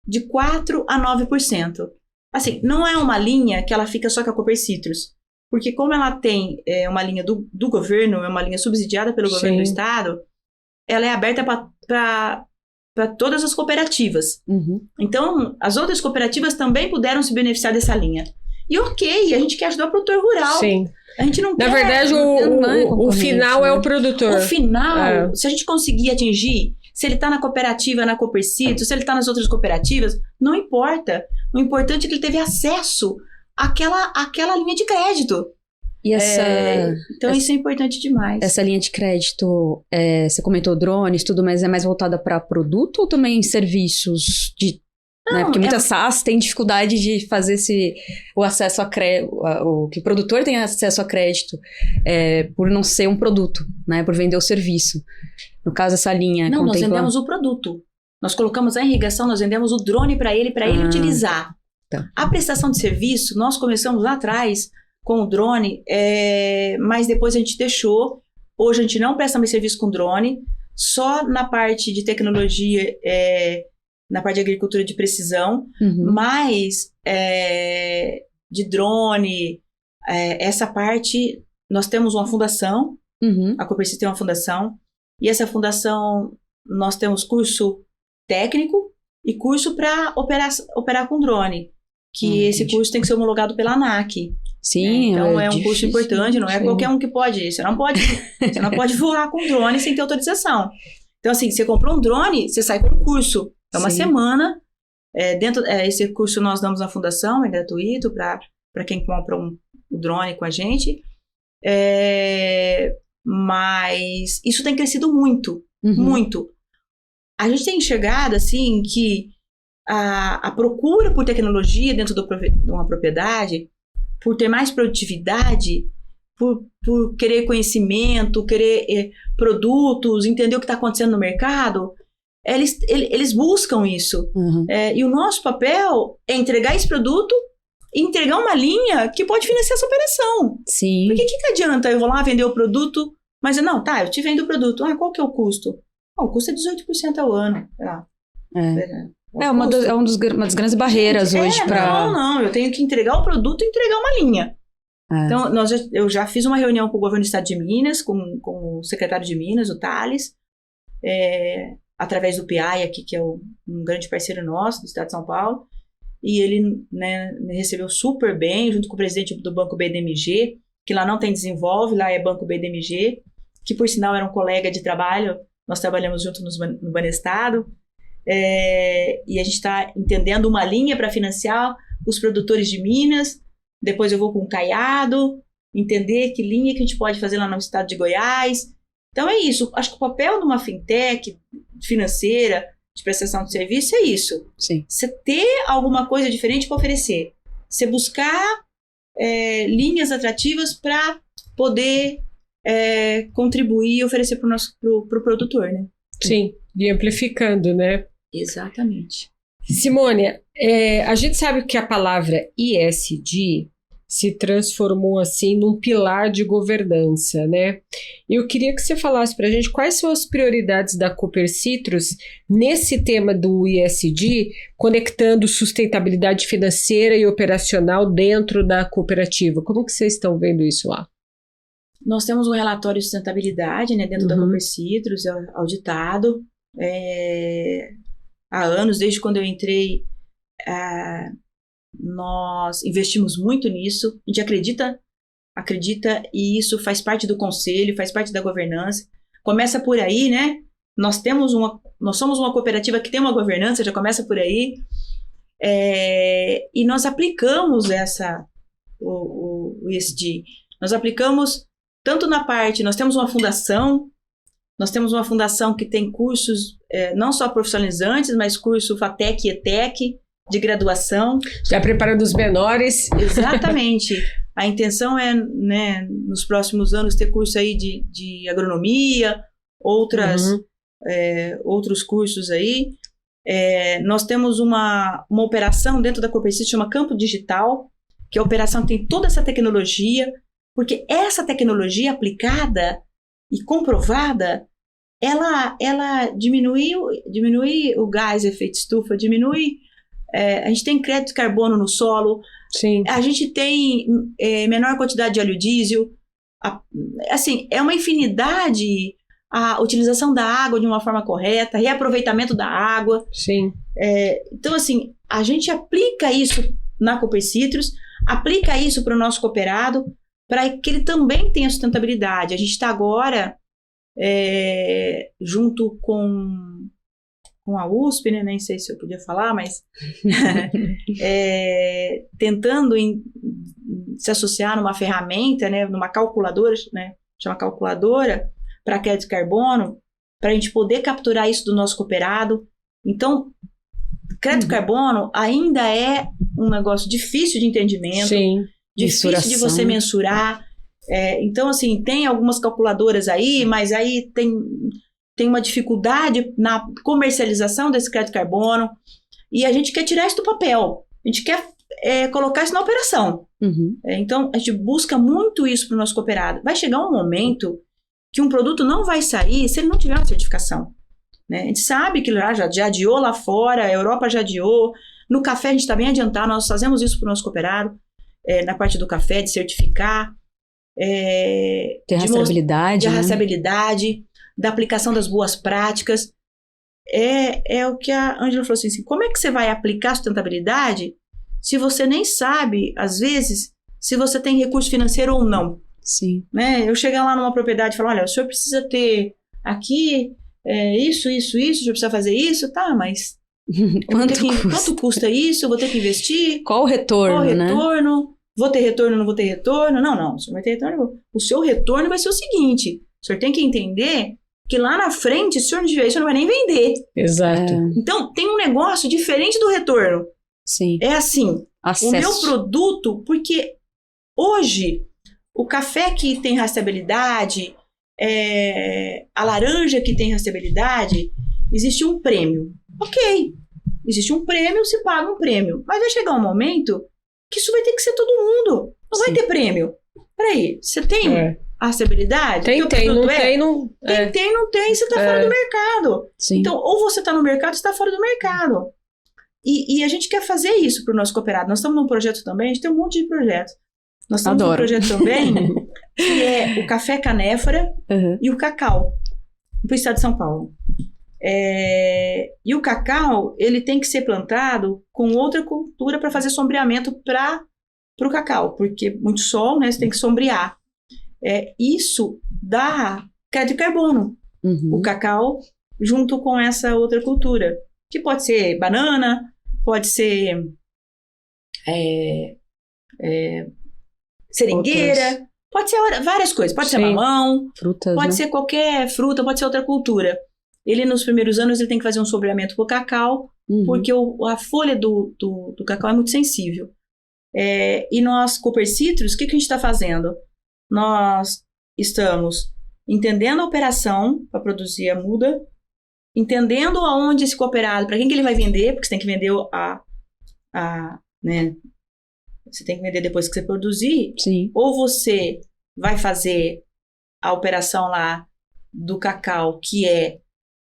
de 4% a 9%. Assim, não é uma linha que ela fica só com a Coopercitrus, porque como ela tem uma linha do governo, é uma linha subsidiada pelo governo do estado, ela é aberta para todas as cooperativas. Então, as outras cooperativas também puderam se beneficiar dessa linha. E a gente quer ajudar o produtor rural. Sim. A gente não Na quer... verdade, o final é o produtor. O final, se a gente conseguir atingir, se ele está na cooperativa, na Coopercitrus, se ele está nas outras cooperativas, não importa. O importante é que ele teve acesso àquela linha de crédito. E então, isso é importante demais. Essa linha de crédito, você comentou drones, tudo, mas é mais voltada para produto ou também serviços de... Não, né? Porque muitas SaaS têm dificuldade de fazer o acesso a crédito, que o produtor tem acesso a crédito por não ser um produto, né? Por vender o serviço. No caso, essa linha... Não, nós vendemos o produto. Nós colocamos a irrigação, nós vendemos o drone para ele utilizar. Tá. A prestação de serviço, nós começamos lá atrás com o drone, mas depois a gente deixou. Hoje a gente não presta mais serviço com drone, só na parte de tecnologia... na parte de agricultura de precisão, mas de drone, essa parte, nós temos uma fundação, a Coopercitrus tem uma fundação, e essa fundação, nós temos curso técnico e curso para operar com drone, que esse curso tem que ser homologado pela ANAC. Sim, então é um curso importante, não é qualquer um que pode ir, você não pode voar com drone sem ter autorização. Então assim, você comprou um drone, você sai com um curso. É uma semana, esse curso nós damos na fundação, é gratuito para quem compra um drone com a gente, mas isso tem crescido muito, muito. a gente tem enxergado, assim, que a procura por tecnologia dentro de uma propriedade, por ter mais produtividade, por querer conhecimento, querer produtos, entender o que está acontecendo no mercado, eles buscam isso. Uhum. E o nosso papel é entregar esse produto e entregar uma linha que pode financiar essa operação. Sim. Porque que adianta eu vou lá vender o produto, mas não, tá, eu te vendo o produto. Qual que é o custo? O custo é 18% ao ano. Uma das grandes barreiras hoje para... Não, eu tenho que entregar o produto e entregar uma linha. Então, eu já fiz uma reunião com o governo do estado de Minas, com o secretário de Minas, o Thales, através do PIAI aqui, que é um grande parceiro nosso do estado de São Paulo, e ele, né, me recebeu super bem, junto com o presidente do Banco BDMG, que lá não tem Desenvolve, lá é Banco BDMG, que por sinal era um colega de trabalho, nós trabalhamos junto no Banestado, e a gente está entendendo uma linha para financiar os produtores de Minas. Depois eu vou com o Caiado, entender que linha que a gente pode fazer lá no estado de Goiás. Então é isso, acho que o papel de uma fintech financeira, de prestação de serviço, é isso. Sim. Você ter alguma coisa diferente para oferecer. Você buscar linhas atrativas para poder contribuir e oferecer para o produtor, né? Sim, e amplificando, né? Exatamente. Simone, a gente sabe que a palavra ESG se transformou assim num pilar de governança, né? Eu queria que você falasse para a gente quais são as prioridades da Cooper Citrus nesse tema do ESG, conectando sustentabilidade financeira e operacional dentro da cooperativa. Como que vocês estão vendo isso lá? Nós temos um relatório de sustentabilidade, né, dentro da Cooper Citrus, auditado. Há anos, desde quando eu entrei, nós investimos muito nisso. A gente acredita e isso faz parte do conselho, faz parte da governança. Começa por aí, né? Nós somos uma cooperativa que tem uma governança, já começa por aí. E nós aplicamos o ESG. Nós aplicamos tanto na parte, nós temos uma fundação que tem cursos não só profissionalizantes, mas curso FATEC e ETEC de graduação. Já preparando os menores. Exatamente. A intenção é, né, nos próximos anos ter curso aí de agronomia, outros cursos aí. Nós temos uma operação dentro da Cooper Citrus, chama Campo Digital, que a operação tem toda essa tecnologia, porque essa tecnologia aplicada e comprovada, ela diminui o gás efeito estufa, a gente tem crédito de carbono no solo. Sim. A gente tem menor quantidade de óleo diesel, assim, é uma infinidade, a utilização da água de uma forma correta, reaproveitamento da água. Sim. Então, assim, a gente aplica isso na Cooper Citrus, aplica isso para o nosso cooperado, para que ele também tenha sustentabilidade. A gente está agora, junto com a USP, né? Nem sei se eu podia falar, mas tentando se associar numa ferramenta, né? Numa calculadora, né? Chama calculadora, para crédito de carbono, para a gente poder capturar isso do nosso cooperado. Então, crédito de carbono ainda é um negócio difícil de entendimento. Sim. Difícil de você mensurar. Então, assim, tem algumas calculadoras aí, mas aí tem uma dificuldade na comercialização desse crédito de carbono. E a gente quer tirar isso do papel. A gente quer colocar isso na operação. Então, a gente busca muito isso para o nosso cooperado. Vai chegar um momento que um produto não vai sair se ele não tiver uma certificação. Né? A gente sabe que já adiou lá fora, a Europa já adiou. No café a gente está bem adiantado, nós fazemos isso para o nosso cooperado. Na parte do café, de certificar, de rastreabilidade, da aplicação das boas práticas. É o que a Ângela falou assim, como é que você vai aplicar sustentabilidade se você nem sabe, às vezes, se você tem recurso financeiro ou não? Sim. Né? Eu chegar lá numa propriedade e falar, olha, o senhor precisa ter aqui isso, o senhor precisa fazer isso, tá, mas quanto custa isso? Eu vou ter que investir? Qual o retorno, né? Vou ter retorno, não vou ter retorno? Não, o senhor vai ter retorno. O seu retorno vai ser o seguinte, o senhor tem que entender que lá na frente, se o senhor não tiver isso, não vai nem vender. Exato. Então, tem um negócio diferente do retorno. Sim. É assim, Acesso. o meu produto, porque hoje, o café que tem rastreabilidade, a laranja que tem rastreabilidade, existe um prêmio. Ok, existe um prêmio, se paga um prêmio. Mas vai chegar um momento que isso vai ter que ser todo mundo. Não vai ter prêmio. Peraí, você tem a rastreabilidade? Tem, não tem, não... Tem, não tem, você está fora do mercado. Sim. Então, ou você está no mercado, ou você está fora do mercado. E a gente quer fazer isso para o nosso cooperado. Nós estamos num projeto também, a gente tem um monte de projetos. Nós estamos num projeto também, que é o café canéfora e o cacau, para o estado de São Paulo. E o cacau, ele tem que ser plantado com outra cultura para fazer sombreamento para o cacau, porque muito sol, né? Você tem que sombrear. Isso dá crédito de carbono, o cacau, junto com essa outra cultura, que pode ser banana, pode ser seringueira, pode ser várias coisas, pode ser mamão, frutas, pode né? ser qualquer fruta, pode ser outra cultura. Ele, nos primeiros anos, ele tem que fazer um sombreamento com o cacau, porque a folha do cacau é muito sensível. E nós, Cooper Citrus, o que a gente está fazendo? Nós estamos entendendo a operação para produzir a muda, entendendo aonde esse cooperado, para quem que ele vai vender, porque você tem que vender né? Você tem que vender depois que você produzir. Sim. Ou você vai fazer a operação lá do cacau, que é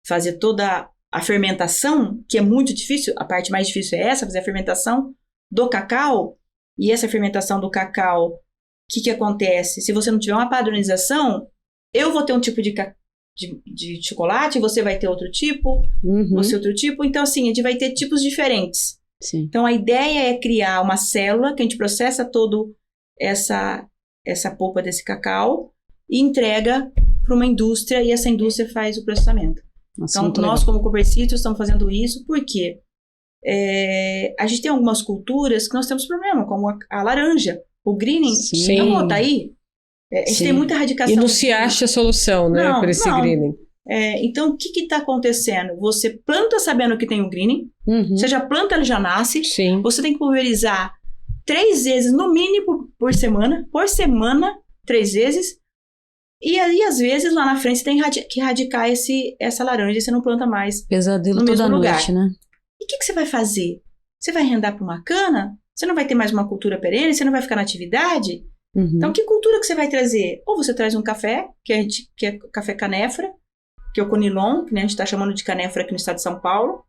fazer toda a fermentação, que é muito difícil, a parte mais difícil é essa, fazer a fermentação do cacau. E essa fermentação do cacau, o que acontece? Se você não tiver uma padronização, eu vou ter um tipo de chocolate, você vai ter outro tipo, você outro tipo. Então, assim, a gente vai ter tipos diferentes. Sim. Então, a ideia é criar uma célula que a gente processa todo essa polpa desse cacau e entrega para uma indústria, e essa indústria faz o processamento. Nossa, então, nós, como Cooper Citrus, estamos fazendo isso porque a gente tem algumas culturas que nós temos problema, como a laranja, o greening. Sim. Não tá aí. A gente tem muita erradicação. E não se acha solução, né, por esse greening. Então, o que está acontecendo? Você planta sabendo que tem um greening, você já planta, ele já nasce. Sim. Você tem que pulverizar 3 vezes, no mínimo, por semana, 3 vezes. E aí, às vezes, lá na frente, você tem que erradicar essa laranja e você não planta mais. Pesadelo no toda mesmo noite, lugar. né? E o que você vai fazer? Você vai arrendar para uma cana? Você não vai ter mais uma cultura perene? Você não vai ficar na atividade? Então, que cultura que você vai trazer? Ou você traz um café, que é café canéfora, que é o conilon, que né, a gente está chamando de canéfora aqui no estado de São Paulo.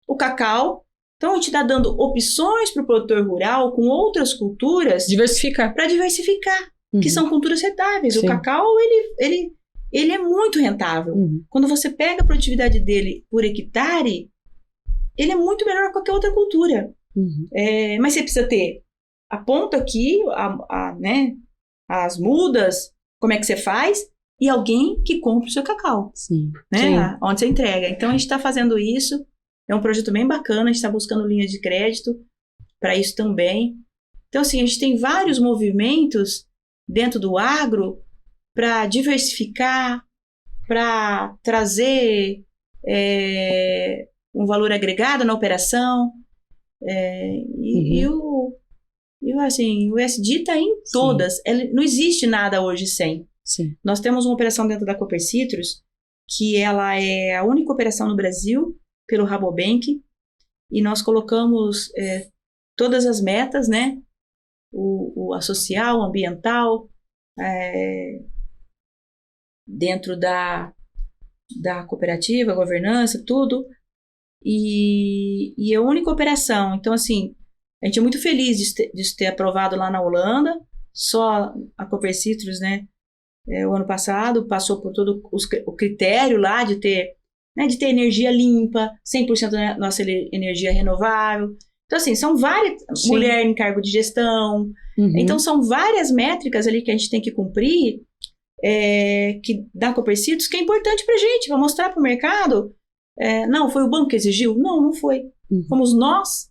O cacau. Então, a gente está dando opções para o produtor rural com outras culturas. Diversificar. Para diversificar, que são culturas rentáveis. Sim. O cacau, ele é muito rentável. Quando você pega a produtividade dele por hectare, ele é muito melhor que qualquer outra cultura. Mas você precisa ter a ponta aqui, né, as mudas, como é que você faz, e alguém que compra o seu cacau. Sim. Né? Sim. Onde você entrega. Então, a gente está fazendo isso. É um projeto bem bacana, a gente está buscando linhas de crédito para isso também. Então, assim, a gente tem vários movimentos dentro do agro para diversificar, para trazer um valor agregado na operação. O ESG está em todas. Não existe nada hoje sem. Sim. Nós temos uma operação dentro da Cooper Citrus, que ela é a única operação no Brasil, pelo Rabobank, e nós colocamos todas as metas, né? A social, ambiental, dentro da cooperativa, governança, tudo. E é a única operação. Então, assim, a gente é muito feliz de ter aprovado lá na Holanda. Só a Cooper Citrus, né? O ano passado passou por todo o critério lá de ter energia limpa, 100% da nossa energia renovável. Então, assim, são várias... Sim. Mulher em cargo de gestão. Então, são várias métricas ali que a gente tem que cumprir, que da Cooper Citrus, que é importante pra gente, para mostrar pro mercado. Não, foi o banco que exigiu? Não foi. Fomos nós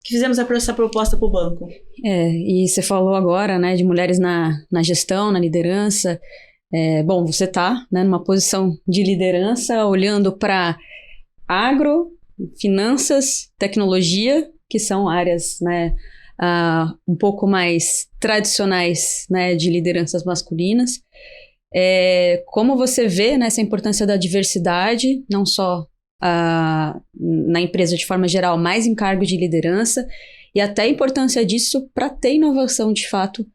que fizemos essa proposta pro banco. E você falou agora, né, de mulheres na gestão, na liderança. Bom, você está, né, numa posição de liderança, olhando para agro, finanças, tecnologia, que são áreas, né, um pouco mais tradicionais, né, de lideranças masculinas. Como você vê, né, essa importância da diversidade, não só na empresa de forma geral, mas em cargo de liderança, e até a importância disso para ter inovação de fato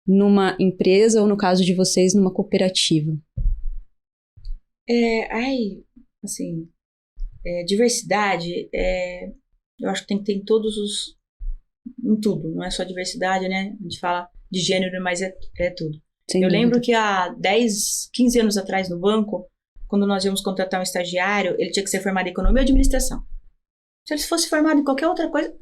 numa empresa ou, no caso de vocês, numa cooperativa? Diversidade, eu acho que tem que ter em tudo, não é só diversidade, né? A gente fala de gênero, mas é tudo. Eu lembro que há 10, 15 anos atrás no banco, quando nós íamos contratar um estagiário, ele tinha que ser formado em economia ou administração. Se ele fosse formado em qualquer outra coisa,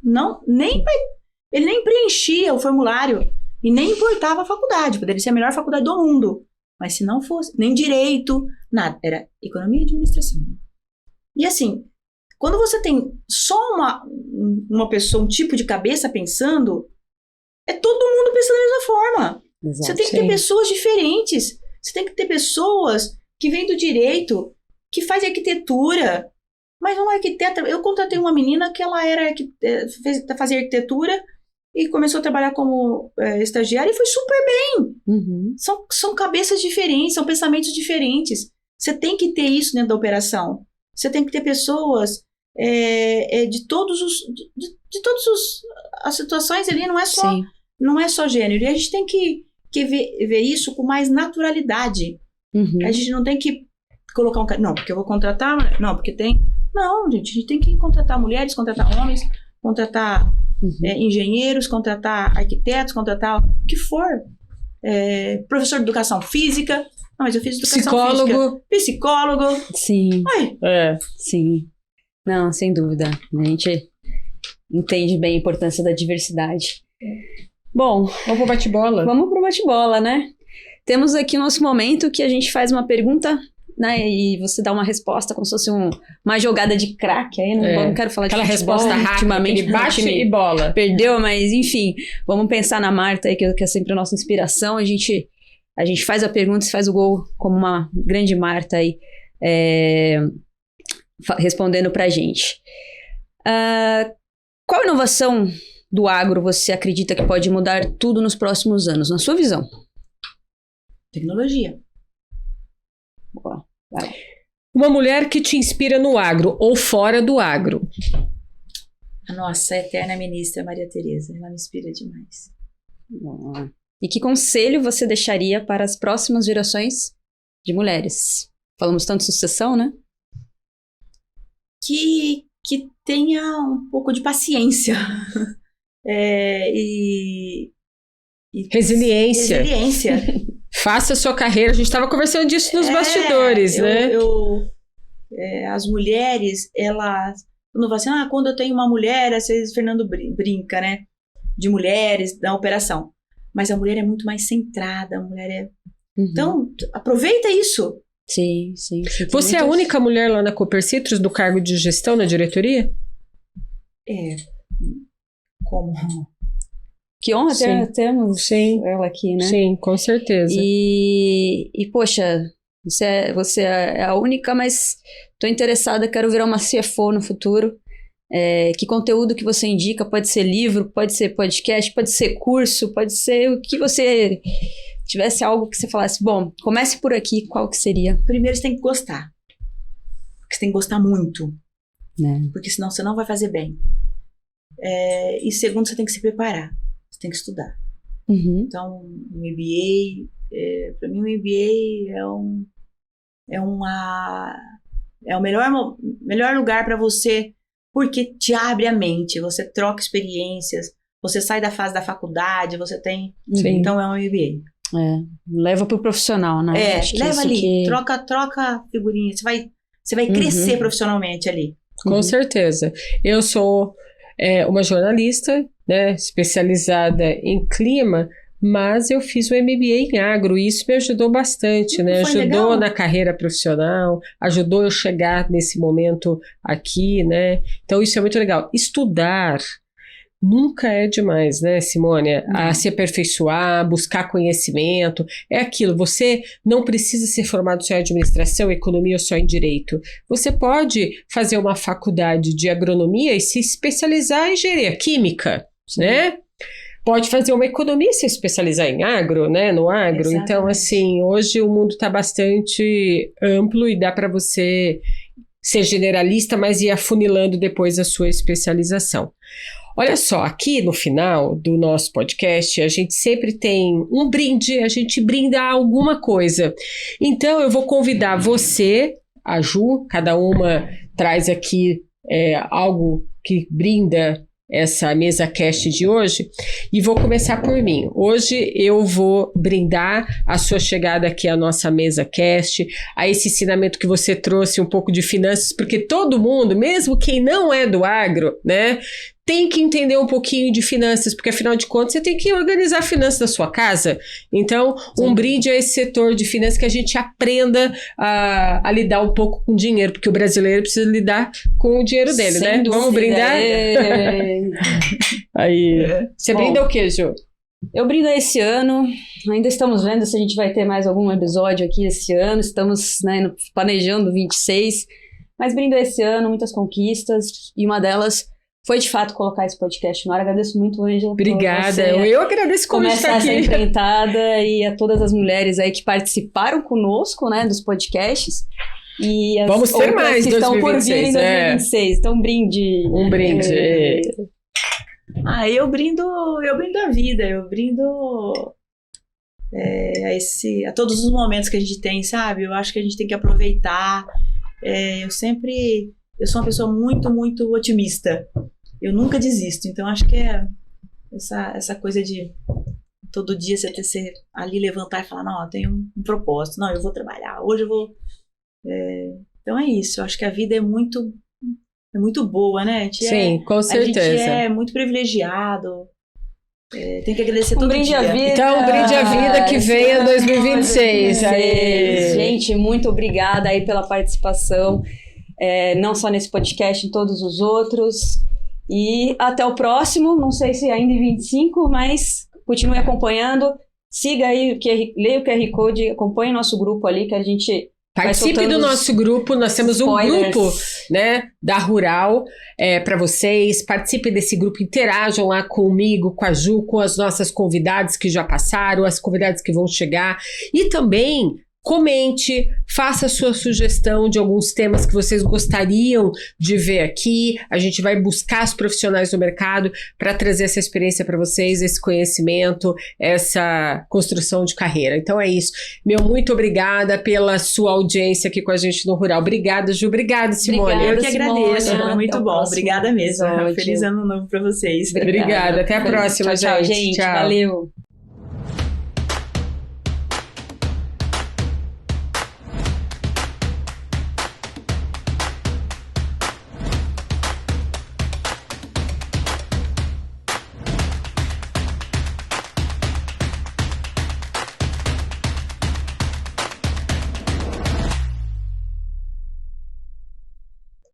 ele nem preenchia o formulário e nem importava a faculdade, poderia ser a melhor faculdade do mundo. Mas se não fosse, nem direito, nada, era economia e administração. E assim, quando você tem só uma pessoa, um tipo de cabeça pensando, é todo mundo pensando da mesma forma. Exato, você tem que ter pessoas diferentes. Você tem que ter pessoas que vêm do direito, que fazem arquitetura. Mas uma arquiteta... Eu contratei uma menina que ela fazia arquitetura e começou a trabalhar como estagiária e foi super bem. Uhum. São cabeças diferentes, são pensamentos diferentes. Você tem que ter isso dentro da operação. Você tem que ter pessoas de todas as situações ali, não é só gênero. E a gente tem que ver isso com mais naturalidade. Uhum. A gente não tem que colocar um cara... Não, porque eu vou contratar... Não, porque tem... Não, gente, a gente tem que contratar mulheres, contratar homens, contratar engenheiros, contratar arquitetos, contratar o que for. Professor de educação física. Não, mas eu fiz educação física. Psicólogo. Sim. Sim. Não, sem dúvida. A gente entende bem a importância da diversidade. Bom, vamos pro bate-bola. Vamos pro bate-bola, né? Temos aqui o nosso momento que a gente faz uma pergunta, né? E você dá uma resposta como se fosse uma jogada de craque. Aí não quero falar de aquela futebol, resposta rápida, bate e bola. Perdeu, mas enfim, vamos pensar na Marta aí, que é sempre a nossa inspiração. A gente faz a pergunta e faz o gol como uma grande Marta aí, respondendo pra gente. Qual inovação do agro você acredita que pode mudar tudo nos próximos anos, na sua visão? Tecnologia. Boa. Vai. Uma mulher que te inspira no agro ou fora do agro? A nossa eterna ministra Maria Tereza. Ela me inspira demais. Boa. E que conselho você deixaria para as próximas gerações de mulheres? Falamos tanto de sucessão, né? Que tenha um pouco de paciência. Resiliência. Faça a sua carreira. A gente estava conversando disso nos bastidores, né? As mulheres, elas... Quando você fala assim, quando eu tenho uma mulher, às vezes o Fernando brinca, né? De mulheres, da operação. Mas a mulher é muito mais centrada, a mulher é... Uhum. Então, aproveita isso. Sim. Você é a única mulher lá na Cooper Citrus do cargo de gestão na diretoria? Como? Que honra termos ela aqui, né? Sim, com certeza. E poxa, você é a única, mas tô interessada, quero virar uma CFO no futuro. Que conteúdo que você indica? Pode ser livro, pode ser podcast, pode ser curso, pode ser o que você... Tivesse algo que você falasse, bom, comece por aqui, qual que seria? Primeiro, você tem que gostar. Você tem que gostar muito. Né? Porque senão você não vai fazer bem. E segundo, você tem que se preparar. Você tem que estudar. Uhum. Então, um MBA... para mim, um MBA é o melhor lugar para você, porque te abre a mente, você troca experiências, você sai da fase da faculdade, você tem... Sim. Então, é um MBA. Leva pro profissional, né? Leva ali, troca figurinha, você vai crescer profissionalmente ali. Com certeza. Eu sou uma jornalista, né, especializada em clima, mas eu fiz o MBA em agro e isso me ajudou bastante, né? Ajudou legal. Na carreira profissional, ajudou eu chegar nesse momento aqui, né? Então isso é muito legal. Estudar, nunca é demais, né, Simone? A se aperfeiçoar, buscar conhecimento, é aquilo, você não precisa ser formado só em administração, economia ou só em direito. Você pode fazer uma faculdade de agronomia e se especializar em engenharia química, né? Pode fazer uma economia e se especializar em agro, né? No agro. Exatamente. Então, assim, hoje o mundo está bastante amplo e dá para você ser generalista, mas ir afunilando depois a sua especialização. Olha só, aqui no final do nosso podcast, a gente sempre tem um brinde, a gente brinda alguma coisa. Então, eu vou convidar você, a Ju, cada uma traz aqui algo que brinda essa mesa cast de hoje, e vou começar por mim. Hoje eu vou brindar a sua chegada aqui à nossa mesa cast, a esse ensinamento que você trouxe um pouco de finanças, porque todo mundo, mesmo quem não é do agro, né, tem que entender um pouquinho de finanças, porque afinal de contas você tem que organizar a finança da sua casa. Então, um brinde a esse setor de finanças, que a gente aprenda a lidar um pouco com dinheiro, porque o brasileiro precisa lidar com o dinheiro dele, né? Dúvida. Vamos brindar? Aí. Você brinda o quê, Ju? Eu brindo esse ano, ainda estamos vendo se a gente vai ter mais algum episódio aqui esse ano, estamos, né, planejando 26, mas brindo esse ano, muitas conquistas, e uma delas foi, de fato, colocar esse podcast no ar. Agradeço muito, Ângela. Obrigada. Eu agradeço como está aqui. Começar essa empreitada e a todas as mulheres aí que participaram conosco, né, dos podcasts. E as vamos ter mais que 2026, estão por vir em 2026. Então, um brinde. Um brinde. Eu brindo a vida. Eu brindo a todos os momentos que a gente tem, sabe? Eu acho que a gente tem que aproveitar. Eu sou uma pessoa muito, muito otimista. Eu nunca desisto. Então, acho que essa coisa de todo dia você ali levantar e falar, não, eu tenho um propósito. Não, eu vou trabalhar. Hoje eu vou... Então, é isso. Eu acho que a vida é muito boa, né? Sim, com certeza. A gente é muito privilegiado. Tem que agradecer todo dia. Então, um brinde à vida que venha 2026. Gente, muito obrigada aí pela participação. Não só nesse podcast, em todos os outros. E até o próximo, não sei se ainda em 25, mas continue acompanhando. Siga aí, leia o QR Code, acompanhe o nosso grupo ali, que a gente... Participe do nosso grupo, nós temos spoilers. Um grupo, né, da Rural para vocês. Participe desse grupo, interajam lá comigo, com a Ju, com as nossas convidadas que já passaram, as convidadas que vão chegar. E também... comente, faça a sua sugestão de alguns temas que vocês gostariam de ver aqui. A gente vai buscar os profissionais do mercado para trazer essa experiência para vocês, esse conhecimento, essa construção de carreira. Então é isso. Muito obrigada pela sua audiência aqui com a gente no Rural. Obrigada, Ju. Obrigada, Simone. Obrigada, eu que agradeço. Foi muito bom. Obrigada mesmo. Feliz ano novo para vocês. Obrigada. Até a próxima, tchau, gente. Tchau. Valeu.